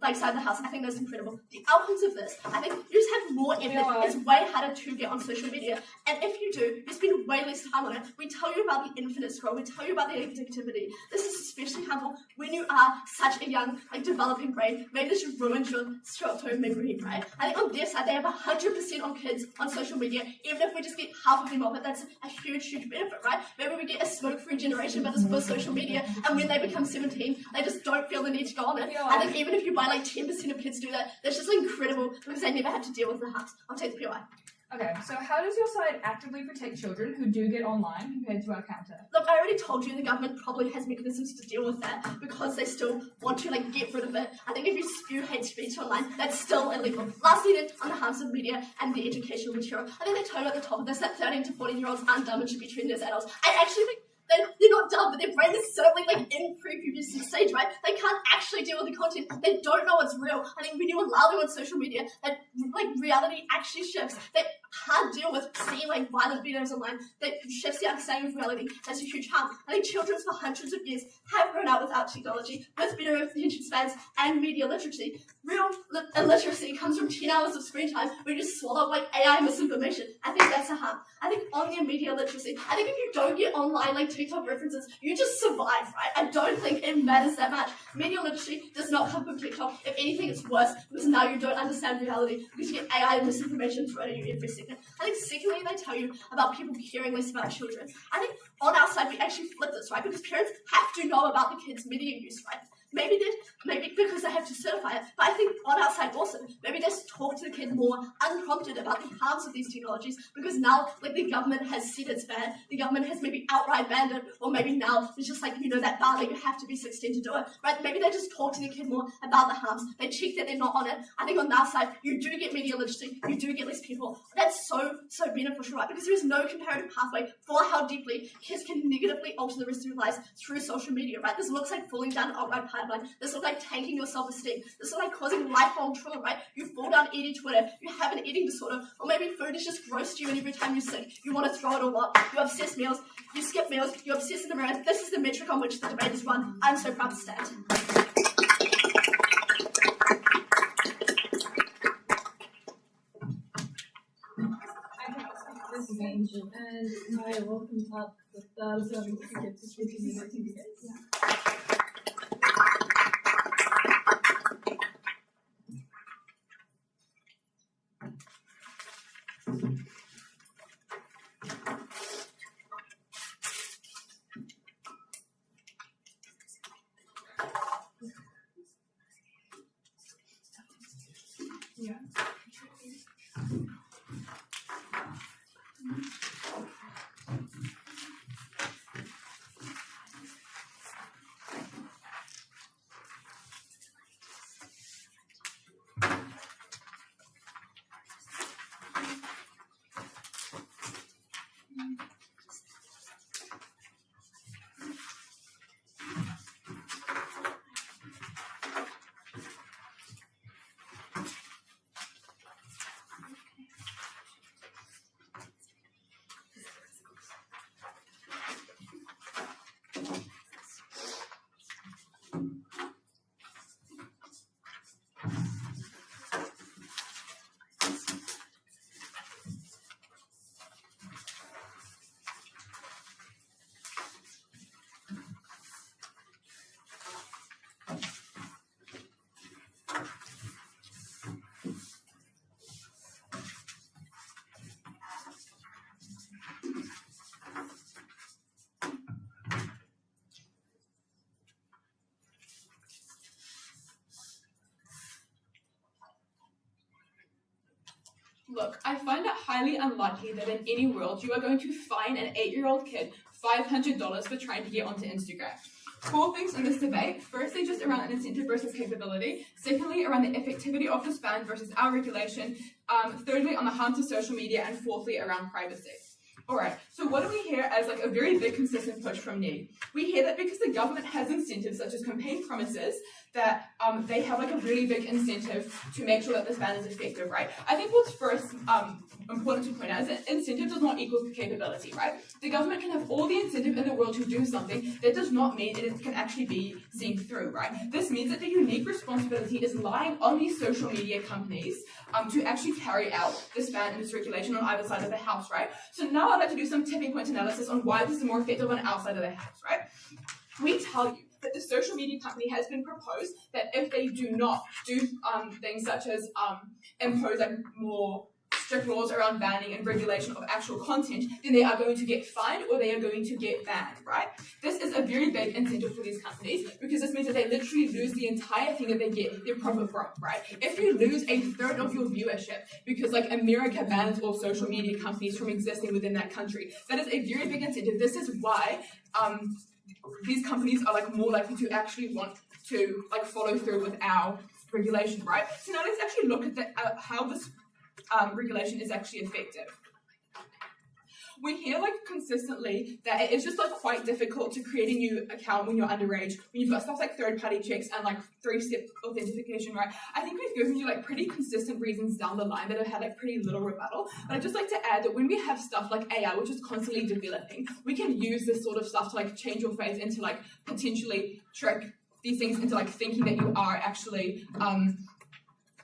like side of the house. I think that's incredible. The outcomes of this, I think you just have more effort. It's way harder to get on social media. And if you do, you spend way less time on it. We tell you about the infinite scroll. We tell you about the addictivity. This is especially harmful when you are such a young, like, developing brain. Maybe this ruins your short-term memory, right? I think on their side, they have 100% on kids on social media. Even if we just get half of them off it, that's a huge, huge benefit, right? Maybe we get a smoke-free generation, but it's for social media. And when they become 17, they just don't feel the need to go on it. I think even if you buy like 10% of kids do that, that's just incredible because they never have to deal with the harms. I'll take the POI. Okay, so how does your side actively protect children who do get online compared to our counter? Look, I already told you the government probably has mechanisms to deal with that because they still want to like get rid of it. I think if you spew hate speech online, that's still illegal. Lastly, then, on the harms of media and the educational material, I think they told you at the top of this that 13 to 14-year-olds aren't dumb and should be treated as adults. I actually think they're not dumb, but their brain is certainly like in pre-pubescent stage, right? They can't actually deal with the content. They don't know what's real. I think when you allow them on social media, that like reality actually shifts. They can't deal with seeing like violent videos online. That shifts the understanding of reality. That's a huge harm. I think children for hundreds of years have grown up without technology, with better attention spans and media literacy. Real illiteracy comes from 10 hours of screen time where you just swallow like AI misinformation. I think that's a harm. I think on their media literacy, I think if you don't get online like TikTok references, you just survive, right? I don't think it matters that much. Media literacy does not come from TikTok. If anything, it's worse because now you don't understand reality because you get AI misinformation thrown at you every second. I think secondly, they tell you about people caring less about children. I think on our side, we actually flip this, right? Because parents have to know about the kids' media use, right? Maybe because they have to certify it, but I think on our side also, maybe just talk to the kid more unprompted about the harms of these technologies because now, like, the government has said it's bad, the government has maybe outright banned it, or maybe now it's just like, you know, that bar that you have to be 16 to do it, right? Maybe they just talk to the kid more about the harms, they check that they're not on it. I think on our side, you do get media literacy, you do get less people. That's so beneficial, right? Because there is no comparative pathway for how deeply kids can negatively alter the rest of their lives through social media, right? This looks like falling down an outright pipeline. This looks like tanking your self-esteem. This looks like causing lifelong trauma, right? You fall down eating Twitter, you have an eating disorder, or maybe food is just gross to you and every time you're sick, you want to throw it all up. You obsess meals, you skip meals, you obsess in the mirror. This is the metric on which the debate is run. I'm so proud to stand. This is Angel, and I welcome up the thousands to get to speaking with you guys. Yeah. Look, I find it highly unlikely that in any world you are going to fine an 8-year-old kid $500 for trying to get onto Instagram. 4 things in this debate. Firstly, just around an incentive versus capability. Secondly, around the effectivity of this ban versus our regulation. Thirdly, on the harms of social media. And fourthly, around privacy. Alright, so what do we hear as like a very big consistent push from NED? We hear that because the government has incentives such as campaign promises, that they have like a really big incentive to make sure that this ban is effective, right? I think what's first important to point out is that incentive does not equal capability, right? The government can have all the incentive in the world to do something, that does not mean that it can actually be seen through, right? This means that the unique responsibility is lying on these social media companies to actually carry out this ban and this regulation on either side of the house, right? So now I'd like to do some tipping point analysis on why this is more effective on our side of the house, right? We tell you that the social media company has been proposed that if they do not do things such as impose like more strict laws around banning and regulation of actual content, then they are going to get fined or they are going to get banned, right? This is a very big incentive for these companies because this means that they literally lose the entire thing that they get their profit from, right? If you lose a third of your viewership because like America bans all social media companies from existing within that country, that is a very big incentive. This is why these companies are like more likely to actually want to like follow through with our regulation, right? So now let's actually look at how this regulation is actually effective. We hear like consistently that it is just like quite difficult to create a new account when you're underage, when you've got stuff like third-party checks and like 3-step authentication, right? I think we've given you like pretty consistent reasons down the line that have had like pretty little rebuttal. But I'd just like to add that when we have stuff like AI, which is constantly developing, we can use this sort of stuff to like change your face into like potentially trick these things into like thinking that you are actually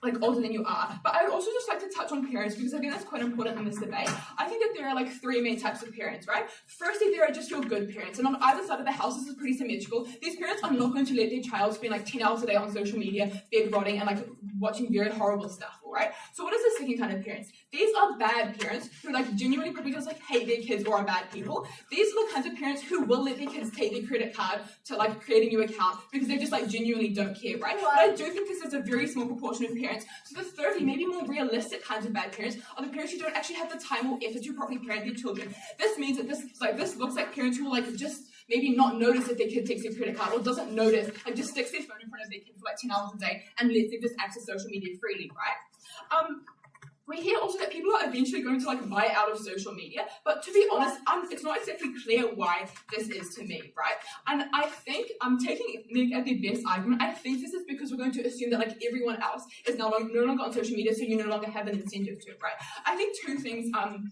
like older than you are. But I would also just like to touch on parents because I think that's quite important in this debate. I think that there are like 3 main types of parents, right? Firstly, there are just your good parents, and on either side of the house, this is pretty symmetrical. These parents are not going to let their child spend like 10 hours a day on social media, bed rotting, and like watching very horrible stuff, all right? So what is the second kind of parents? These are bad parents who like genuinely probably just like hate their kids or are bad people. These are the kinds of parents who will let their kids take their credit card to like create a new account because they just like genuinely don't care, right? But I do think this is a very small proportion of parents. So the thirdly, maybe more realistic kinds of bad parents are the parents who don't actually have the time or effort to properly parent their children. This means that this looks like parents who will like just maybe not notice if their kid takes their credit card or doesn't notice, like just sticks their phone in front of their kid for like 10 hours a day and lets them just access social media freely, right? We hear also that people are eventually going to like buy out of social media, but to be honest, it's not exactly clear why this is to me, right? And I think I'm taking Nick at the best argument. I think this is because we're going to assume that like everyone else is no longer on social media, so you no longer have an incentive to it, right? I think 2 things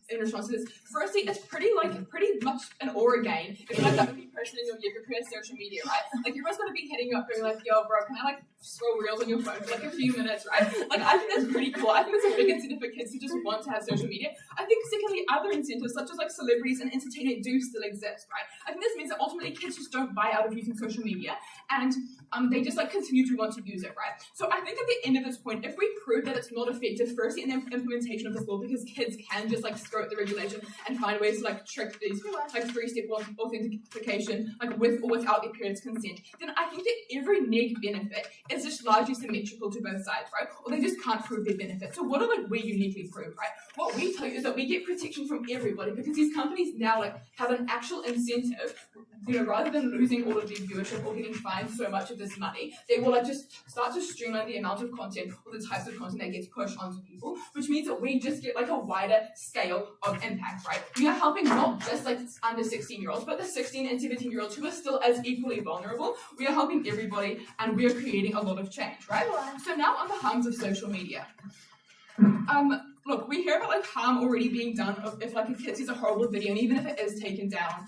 in response to this. Firstly, it's pretty much an aura game if you're like the only person in your year who has social media, right? Like everyone's gonna be hitting you up being like, yo, bro, can I like scroll reels on your phone for like a few minutes, right? Like I think that's pretty cool. I think it's a big incentive for kids who just want to have social media. I think secondly, other incentives such as like celebrities and entertainment do still exist, right? I think this means that ultimately kids just don't buy out of using social media and they just like continue to want to use it, right? So I think at the end of this point, if we prove that it's not effective, firstly in the implementation of this law, because kids can just like skirt the regulation and find ways to like trick these like 3-step authentication like with or without their parents' consent, then I think that every neg benefit is just largely symmetrical to both sides, right? Or they just can't prove their benefit. So what do like we uniquely prove, right? What we tell you is that we get protection from everybody because these companies now like have an actual incentive, you know, rather than losing all of their viewership or getting fined so much of this money, they will like just start to streamline the amount of content or the types of content that gets pushed onto people, which means that we just get like a wider scale of impact, right? We are helping not just like under 16-year-olds, but the 16 and 17-year-olds who are still as equally vulnerable. We are helping everybody and we are creating a lot of change, right? So now on the harms of social media. Look, we hear about like harm already being done if like a kid sees a horrible video, and even if it is taken down,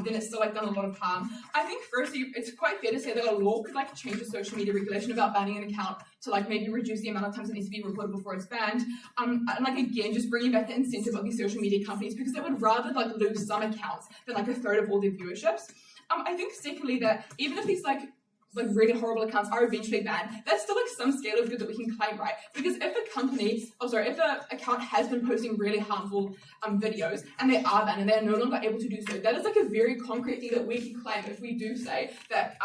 then it's still like done a lot of harm. I think firstly, it's quite fair to say that a law could like change the social media regulation about banning an account to like maybe reduce the amount of times it needs to be reported before it's banned. And like again, just bringing back the incentive of these social media companies because they would rather like lose some accounts than like a third of all their viewerships. I think secondly that even if these like really horrible accounts are eventually banned, that's still like some scale of good that we can claim, right? Because if if an account has been posting really harmful videos and they are banned and they are no longer able to do so, that is like a very concrete thing that we can claim if we do say that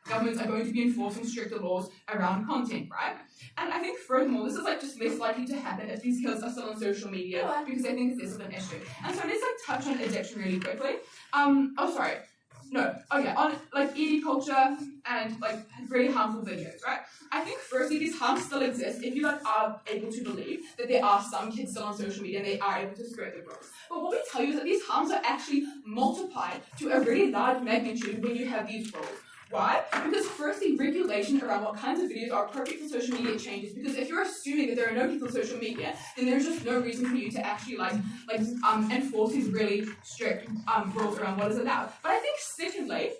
governments are going to be enforcing stricter laws around content, right? And I think furthermore, this is like just less likely to happen if these kids are still on social media because I think this is an issue. And so let's like touch on addiction really quickly. on like ED culture and like really harmful videos, right? I think firstly these harms still exist if you like are able to believe that there are some kids still on social media and they are able to spread the rules. But what we tell you is that these harms are actually multiplied to a really large magnitude when you have these rules. Why? Because firstly, regulation around what kinds of videos are appropriate for social media changes. Because if you're assuming that there are no kids on social media, then there's just no reason for you to actually enforce these really strict rules around what is allowed. But I think secondly,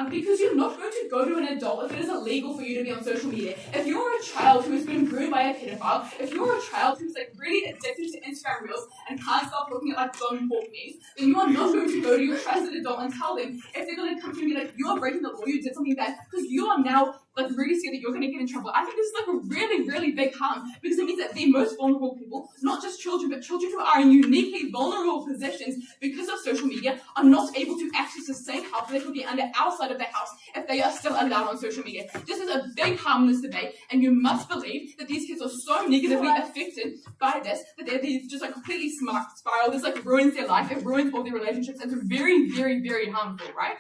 because you're not going to go to an adult if it is illegal for you to be on social media. If you're a child who has been groomed by a pedophile, if you're a child who's like really addicted to Instagram Reels and can't stop looking at like dumb pork memes, then you are not going to go to your trusted adult and tell them if they're going to come to you and be like, you are breaking the law, you did something bad, because you are now like really scared that you're going to get in trouble. I think this is like a really, really big harm because it means that the most vulnerable people, not just children, but children who are in uniquely vulnerable positions because of social media, are not able to access the same help that they could be under outside of their house if they are still allowed on social media. This is a big harm in this debate, and you must believe that these kids are so negatively affected by this that they're just like completely spiral. This like ruins their life, it ruins all their relationships, and it's very, very, very harmful, right?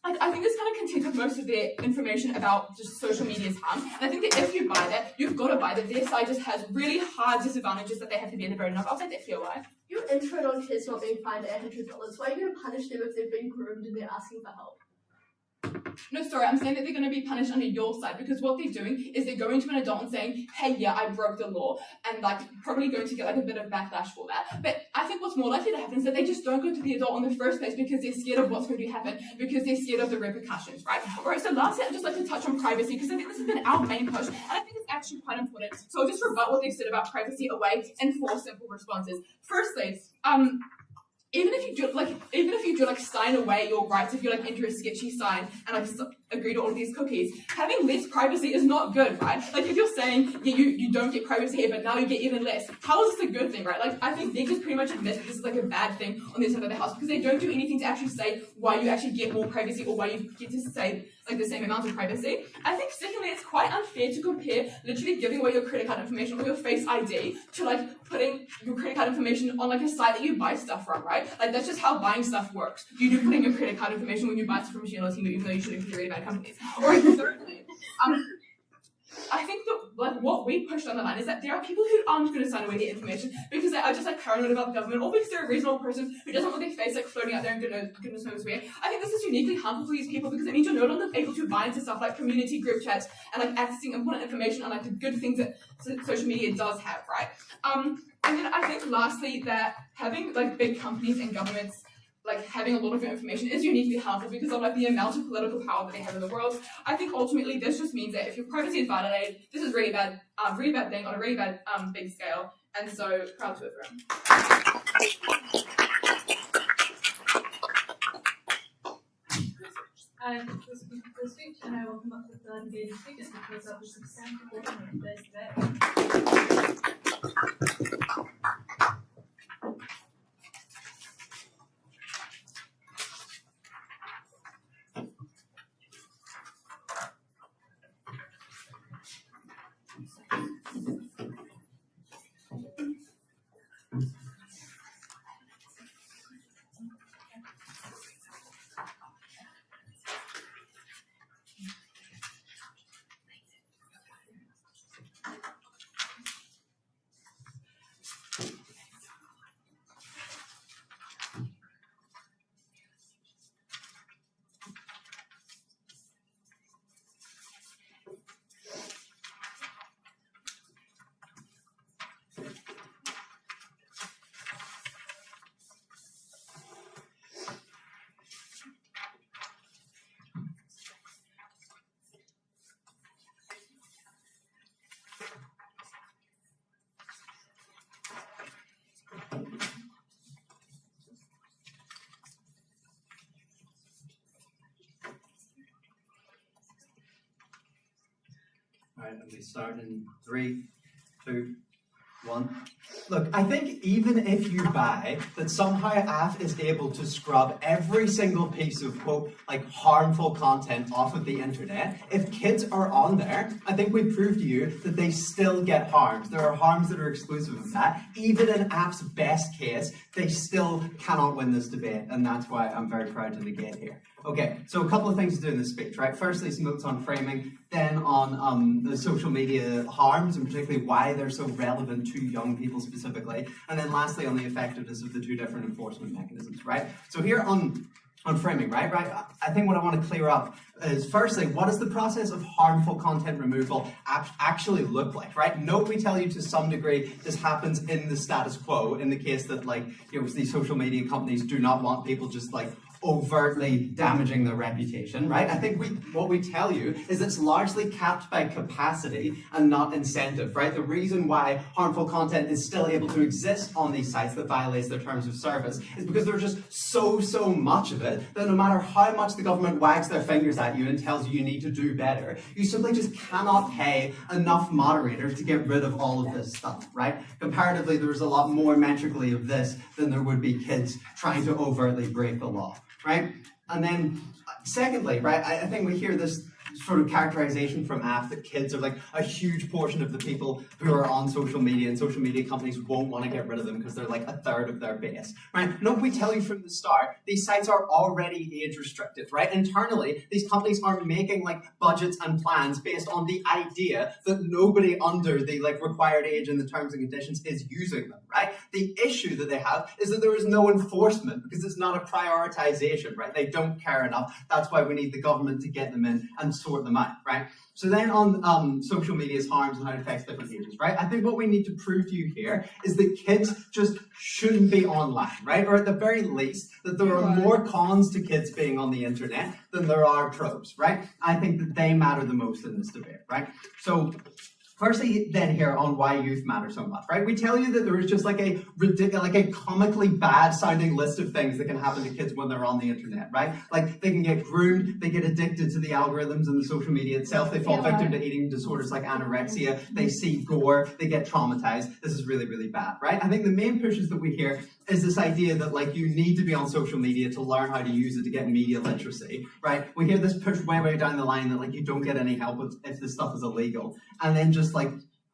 I think this kind of contains with most of their information about just social media's harm. And I think that if you buy that, you've got to buy that their side just has really hard disadvantages that they have to be at the burden of. I'll take that for your wife. Your intro on kids not being fined $800. Why are you going to punish them if they've been groomed and they're asking for help? No, sorry, I'm saying that they're going to be punished under your side because what they're doing is they're going to an adult and saying, hey, yeah, I broke the law, and like probably going to get like a bit of backlash for that. But I think what's more likely to happen is that they just don't go to the adult in the first place because they're scared of what's going to happen, because they're scared of the repercussions, right? Alright, so lastly, I'd just like to touch on privacy because I think this has been our main push, and I think it's actually quite important. So I'll just rebut what they've said about privacy away in 4 simple responses. Firstly, even if you do sign away your rights, if you like enter a sketchy sign and agree to all of these cookies, having less privacy is not good, right? Like if you're saying, yeah, you don't get privacy here, but now you get even less, how is this a good thing, right? Like I think they just pretty much admit that this is like a bad thing on their side of the house because they don't do anything to actually say why you actually get more privacy or why you get to say like the same amount of privacy. I think secondly, it's quite unfair to compare literally giving away your credit card information or your Face ID to like putting your credit card information on like a site that you buy stuff from, right? Like that's just how buying stuff works. You do put in your credit card information when you buy stuff from Sheila Team, even though you shouldn't, because you're really bad companies. Or thirdly, I think that like what we pushed on the line is that there are people who aren't going to sign away their information because they are just like paranoid about the government, or because they're a reasonable person who doesn't want their face like floating out there and goodness knows where. I think this is uniquely harmful for these people because it means you're no longer able to buy into stuff like community group chats and like accessing important information and like the good things that social media does have, right? And then I think lastly that having like big companies and governments like having a lot of information is uniquely harmful because of like the amount of political power that they have in the world. I think ultimately this just means that if your privacy is violated, this is really bad thing on a really bad big scale, and so proud to affirm. The speech, and I will come up with the engaged speakers because that was substantial portion of today's debate. Alright, and we start in 3, 2, One. Look, I think even if you buy that somehow AF is able to scrub every single piece of, quote, like harmful content off of the internet, if kids are on there, I think we proved to you that they still get harmed. There are harms that are exclusive of that. Even in AF's best case, they still cannot win this debate, and that's why I'm very proud to negate here. Okay, so a couple of things to do in this speech, right? Firstly, some notes on framing, then on the social media harms, and particularly why they're so relevant to young people specifically, and then lastly on the effectiveness of the two different enforcement mechanisms, right? So here on framing, right? I think what I want to clear up is, firstly, what does the process of harmful content removal actually look like, right? Note we tell you to some degree this happens in the status quo, in the case that, like, you know, these social media companies do not want people just, like, overtly damaging their reputation, right? I think what we tell you is it's largely capped by capacity and not incentive, right? The reason why harmful content is still able to exist on these sites that violates their terms of service is because there's just so much of it that no matter how much the government wags their fingers at you and tells you need to do better, you simply just cannot pay enough moderators to get rid of all of this stuff, right? Comparatively, there's a lot more metrically of this than there would be kids trying to overtly break the law. Right? And then, secondly, right, I think we hear this sort of characterization from AF that kids are like a huge portion of the people who are on social media, and social media companies won't want to get rid of them because they're like a third of their base, right? No, we tell you from the start, these sites are already age restricted, right? Internally, these companies are making like budgets and plans based on the idea that nobody under the like required age in the terms and conditions is using them, right? The issue that they have is that there is no enforcement because it's not a prioritization, right? They don't care enough. That's why we need the government to get them in and sort them out, right? So then on social media's harms and how it affects different ages, right? I think what we need to prove to you here is that kids just shouldn't be online, right? Or at the very least, that there are more cons to kids being on the internet than there are pros, right? I think that they matter the most in this debate, right? So firstly, then here on why youth matter so much, right? We tell you that there is just like a ridiculous, like a comically bad sounding list of things that can happen to kids when they're on the internet, right? Like they can get groomed, they get addicted to the algorithms and the social media itself, they fall victim to eating disorders like anorexia, they see gore, they get traumatized. This is really bad, right? I think the main pushes that we hear is this idea that like you need to be on social media to learn how to use it to get media literacy, right? We hear this push way down the line that like you don't get any help with if this stuff is illegal, and then just like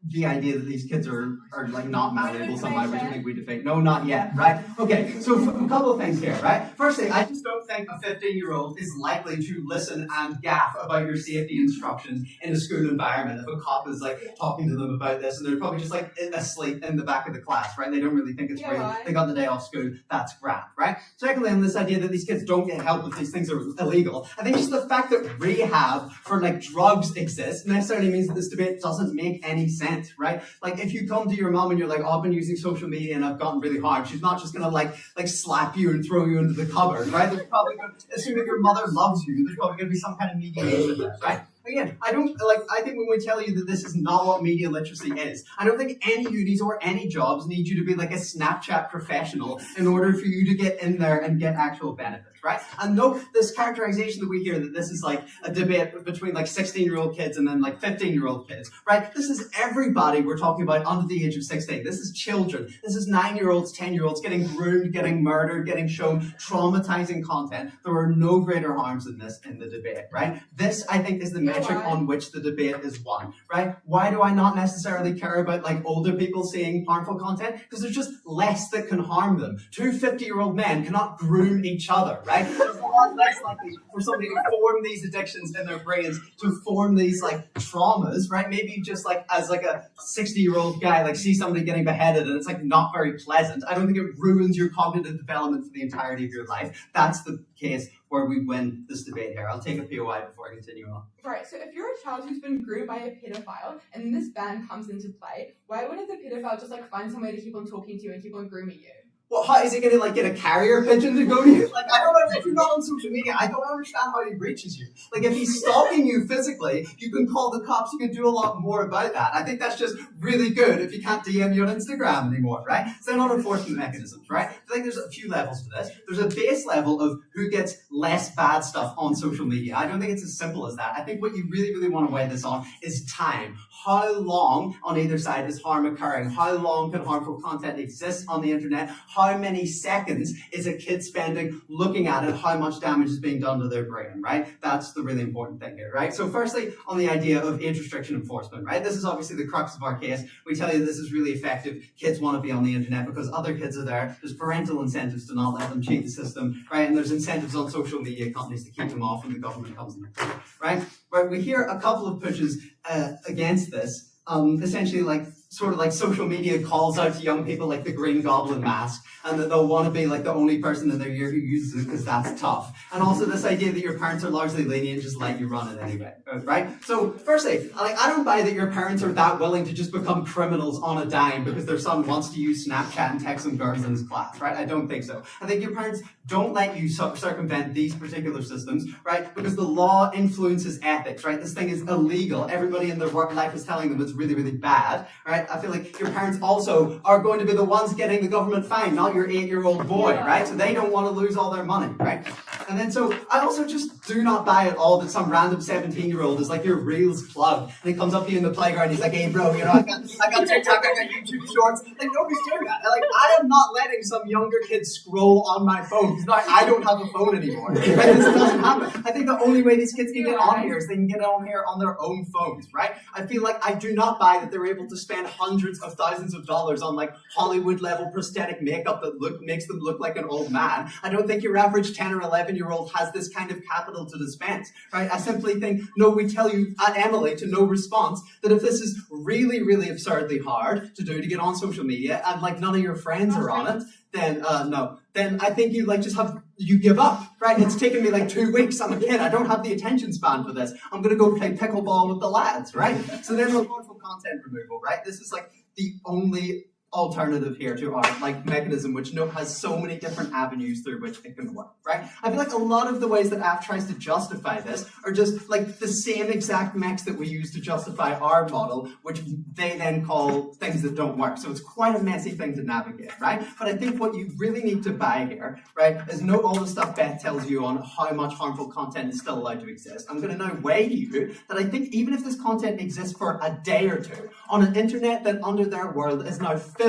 the idea that these kids are like not malleable somehow, which I think we debate. No, not yet, right? Okay, so a couple of things here, right? Firstly, I just don't think a 15-year-old is likely to listen and gaff about your safety instructions in a school environment if a cop is like talking to them about this, and they're probably just like asleep in the back of the class, right? They don't really think it's real. Right. They got the day off school, that's grand, right? Secondly, on this idea that these kids don't get help if these things are illegal, I think just the fact that rehab for like drugs exists necessarily means that this debate doesn't make any sense. Right? Like if you come to your mom and you're like, oh, I've been using social media and I've gotten really hard, she's not just gonna like slap you and throw you into the cupboard, right? There's probably gonna, assuming your mother loves you, there's probably gonna be some kind of mediation there, right? Again, I think when we tell you that this is not what media literacy is, I don't think any unis or any jobs need you to be like a Snapchat professional in order for you to get in there and get actual benefits, right? And no, this characterization that we hear that this is like a debate between like 16-year-old kids and then like 15-year-old kids, right? This is everybody we're talking about under the age of 16. This is children. This is 9-year-olds, 10-year-olds getting groomed, getting murdered, getting shown traumatizing content. There are no greater harms than this in the debate, right? This, I think, is the metric on which the debate is won, right? Why do I not necessarily care about like older people seeing harmful content? Because there's just less that can harm them. Two 50-year-old men cannot groom each other, right? There's a lot less likely for somebody to form these addictions in their brains, to form these like traumas, right? Maybe just like as like a 60-year-old guy like see somebody getting beheaded and it's like not very pleasant. I don't think it ruins your cognitive development for the entirety of your life. That's the case where we win this debate here. I'll take a POI before I continue on. Right, so if you're a child who's been groomed by a pedophile and this ban comes into play, why wouldn't the pedophile just like find some way to keep on talking to you and keep on grooming you? Well, how is he going to like get a carrier pigeon to go to you? Like, I don't know. If you're not on social media, I don't understand how he reaches you. Like, if he's stalking you physically, you can call the cops. You can do a lot more about that. I think that's just really good if you can't DM you on Instagram anymore, right? So they're not enforcement mechanisms, right? I think there's a few levels to this. There's a base level of who gets less bad stuff on social media. I don't think it's as simple as that. I think what you really, really want to weigh this on is time. How long on either side is harm occurring? How long can harmful content exist on the internet? How many seconds is a kid spending looking at it? How much damage is being done to their brain, right? That's the really important thing here, right? So firstly, on the idea of age restriction enforcement, right? This is obviously the crux of our case. We tell you this is really effective. Kids want to be on the internet because other kids are there. There's parental incentives to not let them cheat the system, right? And there's incentives on social media companies to keep them off when the government comes in, right? But we hear a couple of pushes against this. Essentially like sort of like social media calls out to young people like the Green Goblin mask, and that they'll want to be like the only person in their year who uses it because that's tough. And also this idea that your parents are largely lenient, just let you run it anyway, right? So firstly, I don't buy that your parents are that willing to just become criminals on a dime because their son wants to use Snapchat and text some girls in his class, right? I don't think so. I think your parents don't let you circumvent these particular systems, right? Because the law influences ethics, right? This thing is illegal. Everybody in their work life is telling them it's really, really bad, right? I feel like your parents also are going to be the ones getting the government fine, not your 8-year-old boy, right? So they don't want to lose all their money, right? And then so I also just do not buy at all that some random 17-year-old is like your Reeves plug, and he comes up to you in the playground, he's like, hey bro, you know, I got TikTok, I got YouTube Shorts. Like, nobody's doing that. Like, I am not letting some younger kid scroll on my phone. It's not, I don't have a phone anymore. Right? This doesn't happen. I think the only way these kids can get on here is they can get on here on their own phones, right? I feel like I do not buy that they're able to spend hundreds of thousands of dollars on like Hollywood level prosthetic makeup that makes them look like an old man. I don't think your average 10 or 11-year-old has this kind of capital to dispense, right? I simply think, no, we tell you at Emily to no response that if this is really, really absurdly hard to do to get on social media and like none of your friends are on it, then no. Then I think you like just have, you give up, right? It's taken me like 2 weeks. I'm a kid. I don't have the attention span for this. I'm going to go play pickleball with the lads, right? So then we're going for content removal, right? This is like the only alternative here to our like mechanism, which has so many different avenues through which it can work, right? I feel like a lot of the ways that AF tries to justify this are just like the same exact mechs that we use to justify our model, which they then call things that don't work. So it's quite a messy thing to navigate, right? But I think what you really need to buy here, right, is note all the stuff Beth tells you on how much harmful content is still allowed to exist. I'm going to now weigh you that I think even if this content exists for a day or two on an internet that under their world is now filled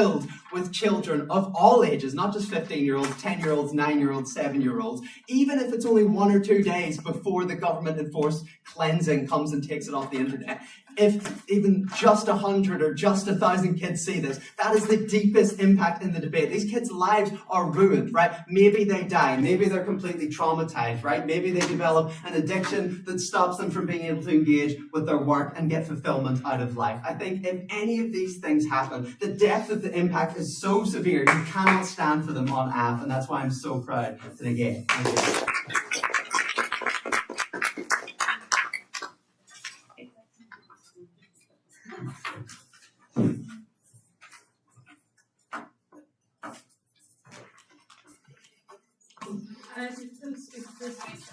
with children of all ages, not just 15-year-olds, 10-year-olds, 9-year-olds, 7-year-olds, even if it's only 1 or 2 days before the government enforced cleansing comes and takes it off the internet. If even just 100 or just 1,000 kids see this, that is the deepest impact in the debate. These kids' lives are ruined, right? Maybe they die. Maybe they're completely traumatized, right? Maybe they develop an addiction that stops them from being able to engage with their work and get fulfillment out of life. I think if any of these things happen, the depth of the impact is so severe, you cannot stand for them on AF, and that's why I'm so proud to negate. Thank you.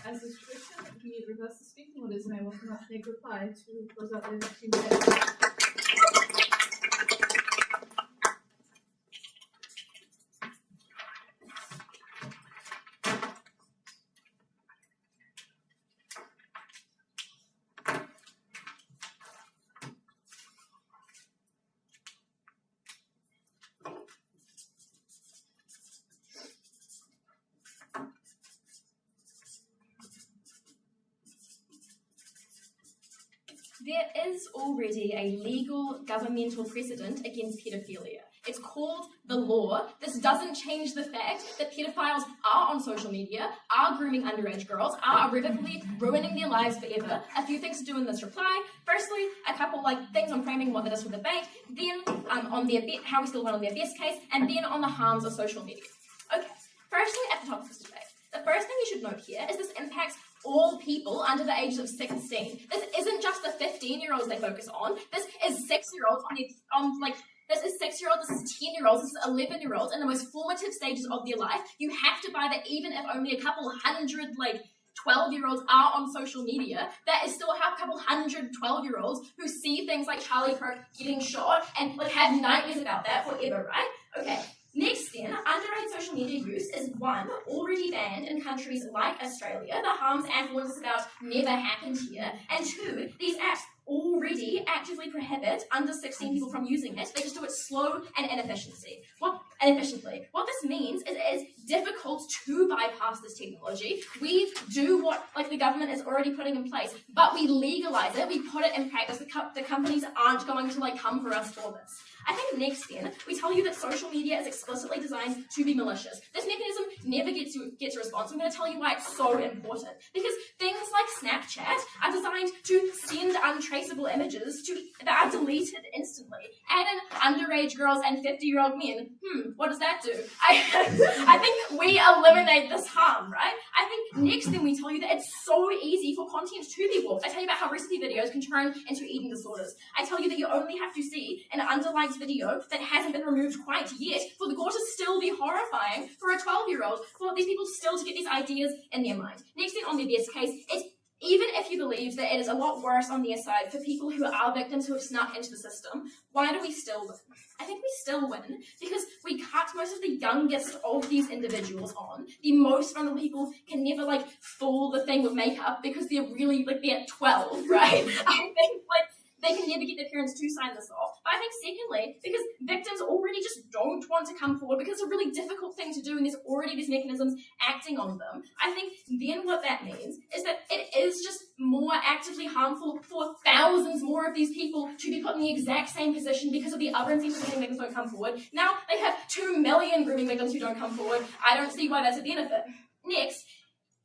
As a restriction, he reversed the speaking orders, and I will not take reply to close out the 15 minutes. There is already a legal governmental precedent against paedophilia. It's called the law. This doesn't change the fact that paedophiles are on social media, are grooming underage girls, are irrevocably ruining their lives forever. A few things to do in this reply. Firstly, a couple things on framing what that is for debate, then on their how we still run on their best case, and then on the harms of social media. Okay, firstly, at the top of this debate, the first thing you should note here is this impacts all people under the age of 16. This isn't just the 15-year-olds they focus on. This is 6-year-olds on This is 6-year-olds, this is 10-year-olds, this is 11-year-olds in the most formative stages of their life. You have to buy that even if only a couple hundred, 12-year-olds are on social media, that is still a couple hundred 12-year-olds who see things like Charlie Kirk getting shot and have nightmares about that forever, right? Okay. Next then, underage social media use is 1, already banned in countries like Australia. The harms and warnings about never happened here. And 2, these apps already actively prohibit under 16 people from using it. They just do it slow and inefficiently. What this means is it is difficult to bypass this technology. We do what the government is already putting in place, but we legalize it, we put it in practice. The companies aren't going to come for us for this. I think next then, we tell you that social media is explicitly designed to be malicious. This mechanism never gets a response. I'm going to tell you why it's so important. Because things like Snapchat are designed to send untraceable images that are deleted instantly. And in underage girls and 50-year-old men, what does that do? I think we eliminate this harm, right? I think next then we tell you that it's so easy for content to be warped. I tell you about how recipe videos can turn into eating disorders. I tell you that you only have to see an underlying video that hasn't been removed quite yet for the gore to still be horrifying for a 12-year-old, for these people still to get these ideas in their mind. Next thing on their best case, it's even if you believe that it is a lot worse on their side for people who are victims who have snuck into the system, why do we still win? I think we still win because we cut most of the youngest of these individuals on. The most vulnerable people can never fool the thing with makeup because they're really they're 12, right? I think they can never get their parents to sign this off. But I think secondly, because victims already just don't want to come forward because it's a really difficult thing to do and there's already these mechanisms acting on them. I think then what that means is that it is just more actively harmful for thousands more of these people to be put in the exact same position because of the other instances grooming victims don't come forward. Now they have 2 million grooming victims who don't come forward. I don't see why that's a benefit. Next,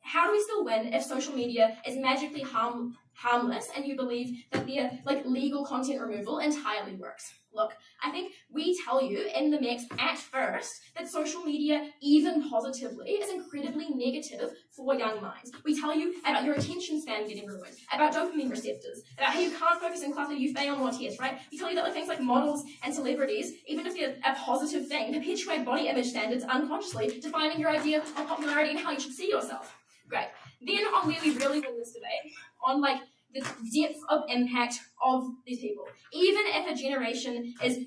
how do we still win if social media is magically harmless and you believe that their legal content removal entirely works? Look, I think we tell you in the mix at first that social media, even positively, is incredibly negative for young minds. We tell you about your attention span getting ruined, about dopamine receptors, about how you can't focus and clutter, you fail on more tests, right? We tell you that things like models and celebrities, even if they're a positive thing, perpetuate body image standards unconsciously, defining your idea of popularity and how you should see yourself. Great. Then on where we really win this debate, on the depth of impact of these people. Even if a generation is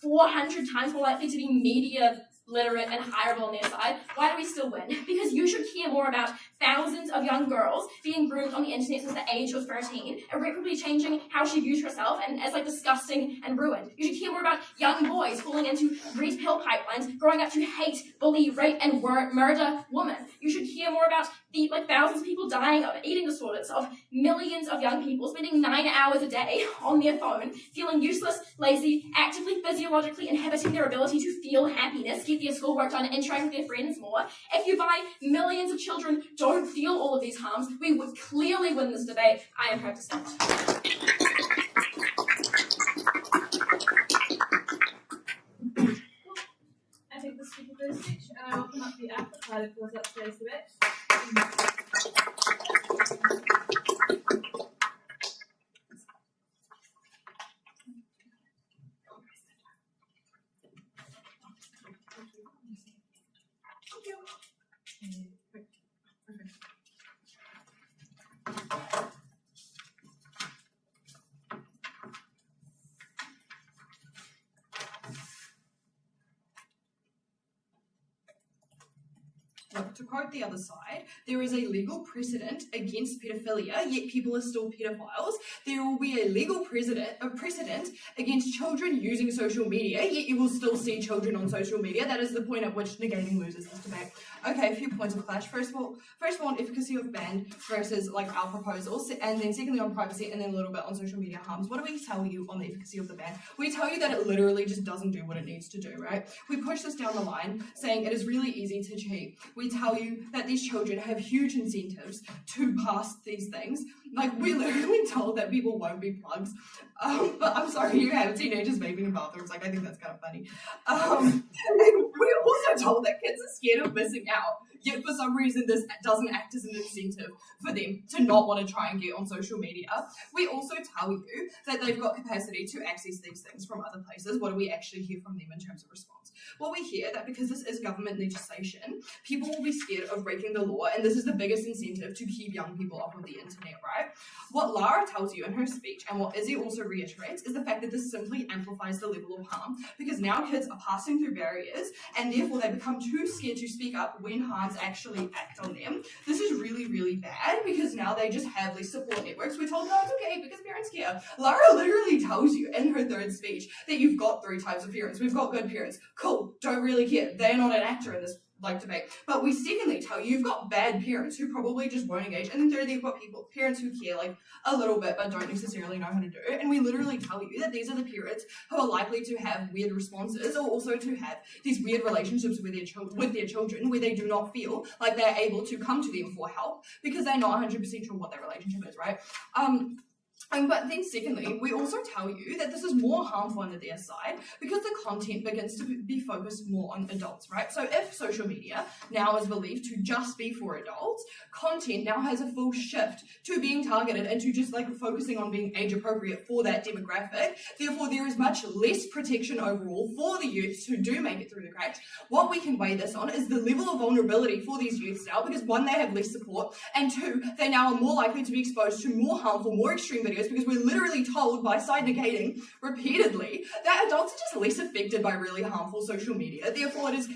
400 times more likely to be media literate and hireable on their side, why do we still win? Because you should care more about thousands of young girls being groomed on the internet since the age of 13, irreparably changing how she views herself and as disgusting and ruined. You should care more about young boys falling into red pill pipelines, growing up to hate, bully, rape, and murder women. You should care more about the thousands of people dying of eating disorders, of millions of young people spending 9 hours a day on their phone, feeling useless, lazy, actively physiologically inhibiting their ability to feel happiness, get their schoolwork done, and interact with their friends more. If you buy millions of children don't feel all of these harms, we would clearly win this debate. I am proud to stand. I think this is a good speech, and I welcome up the applicant to close up today's debate. Look, to quote the other side, there is a legal precedent against pedophilia, yet people are still pedophiles. There will be a legal precedent against children using social media, yet you will still see children on social media. That is the point at which negating loses this debate. Okay, a few points of clash. First of all, on efficacy of ban versus our proposals, and then secondly on privacy, and then a little bit on social media harms. What do we tell you on the efficacy of the ban? We tell you that it literally just doesn't do what it needs to do, right? We push this down the line, saying it is really easy to cheat. We tell you that these children have huge incentives to pass these things. We're literally told that people won't be plugs. But I'm sorry, you have teenagers vaping in bathrooms. I think that's kind of funny. And we're also told that kids are scared of missing out. yet for some reason this doesn't act as an incentive for them to not want to try and get on social media. We also tell you that they've got capacity to access these things from other places. What do we actually hear from them in terms of response? Well, we hear that because this is government legislation, people will be scared of breaking the law, and this is the biggest incentive to keep young people off of the internet, right? What Lara tells you in her speech, and what Izzy also reiterates, is the fact that this simply amplifies the level of harm, because now kids are passing through barriers, and therefore they become too scared to speak up when harms actually act on them. This is really, really bad, because now they just have these support networks. We're told, no, it's okay, because parents care. Lara literally tells you in her third speech that you've got 3 types of parents. We've got good parents. Cool, don't really care. They're not an actor in this debate. But we secondly tell you you've got bad parents who probably just won't engage. And then thirdly, you've got parents who care a little bit but don't necessarily know how to do it. And we literally tell you that these are the parents who are likely to have weird responses, or also to have these weird relationships with their children where they do not feel like they're able to come to them for help because they're not 100% sure what their relationship is, right? But then secondly, we also tell you that this is more harmful on their side because the content begins to be focused more on adults, right? So if social media now is believed to just be for adults, content now has a full shift to being targeted and to just focusing on being age appropriate for that demographic. Therefore, there is much less protection overall for the youths who do make it through the cracks. What we can weigh this on is the level of vulnerability for these youths now, because 1, they have less support, and 2, they now are more likely to be exposed to more harmful, more extreme videos, because we're literally told by side negating repeatedly that adults are just less affected by really harmful social media. Therefore, it is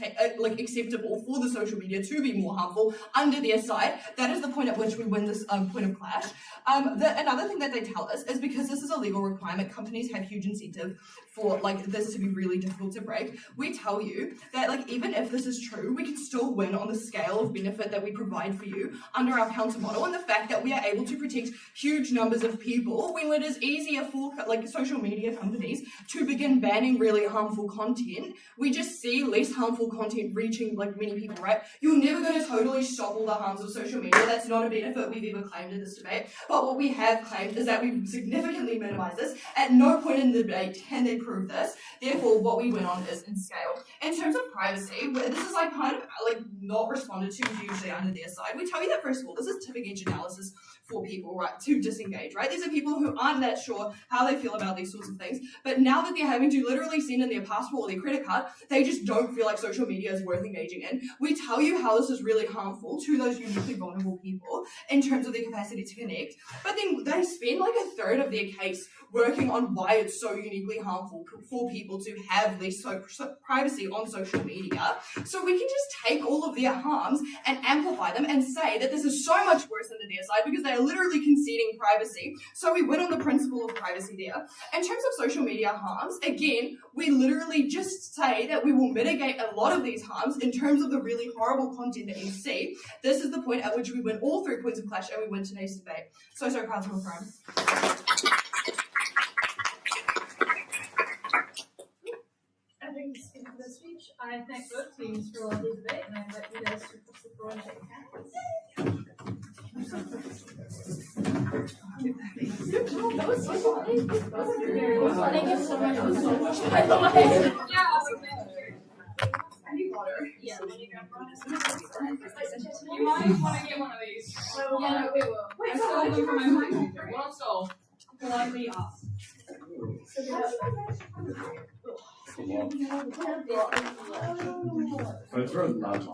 acceptable for the social media to be more harmful under their side. That is the point at which we win this point of clash. Another thing that they tell us is because this is a legal requirement, companies have huge incentive for this to be really difficult to break. We tell you that even if this is true, we can still win on the scale of benefit that we provide for you under our counter model, and the fact that we are able to protect huge numbers of people when it is easier for social media companies to begin banning really harmful content. We just see less harmful content reaching many people, right? You're never going to totally stop all the harms of social media. That's not a benefit we've ever claimed in this debate. But what we have claimed is that we've significantly minimized this. At no point in the debate can they prove this. Therefore, what we went on is in scale. In terms of privacy, this is not responded to hugely under their side. We tell you that, first of all, this is typical age analysis for people, right, to disengage, right? These are people who aren't that sure how they feel about these sorts of things, but now that they're having to literally send in their passport or their credit card, they just don't feel like social media is worth engaging in. We tell you how this is really harmful to those uniquely vulnerable people in terms of their capacity to connect, but then they spend a third of their case working on why it's so uniquely harmful for people to have less privacy on social media. So we can just take all of their harms and amplify them and say that this is so much worse under their side because they are literally conceding privacy. So we win on the principle of privacy there. In terms of social media harms, again, we literally just say that we will mitigate a lot of these harms in terms of the really horrible content that you see. This is the point at which we win all 3 points of clash and we win today's debate. So proud to affirm. Thanks for the speech. I thank both teams for a lovely debate, and I invite you guys to cross the floor and shake hands. That was so funny. Thank you so much. By the way. Yeah. I need water. Yeah, when you grab one. You might want to get one of these. Yeah, we will. I stole them from my mom. What stole? Politely ask. But it's really large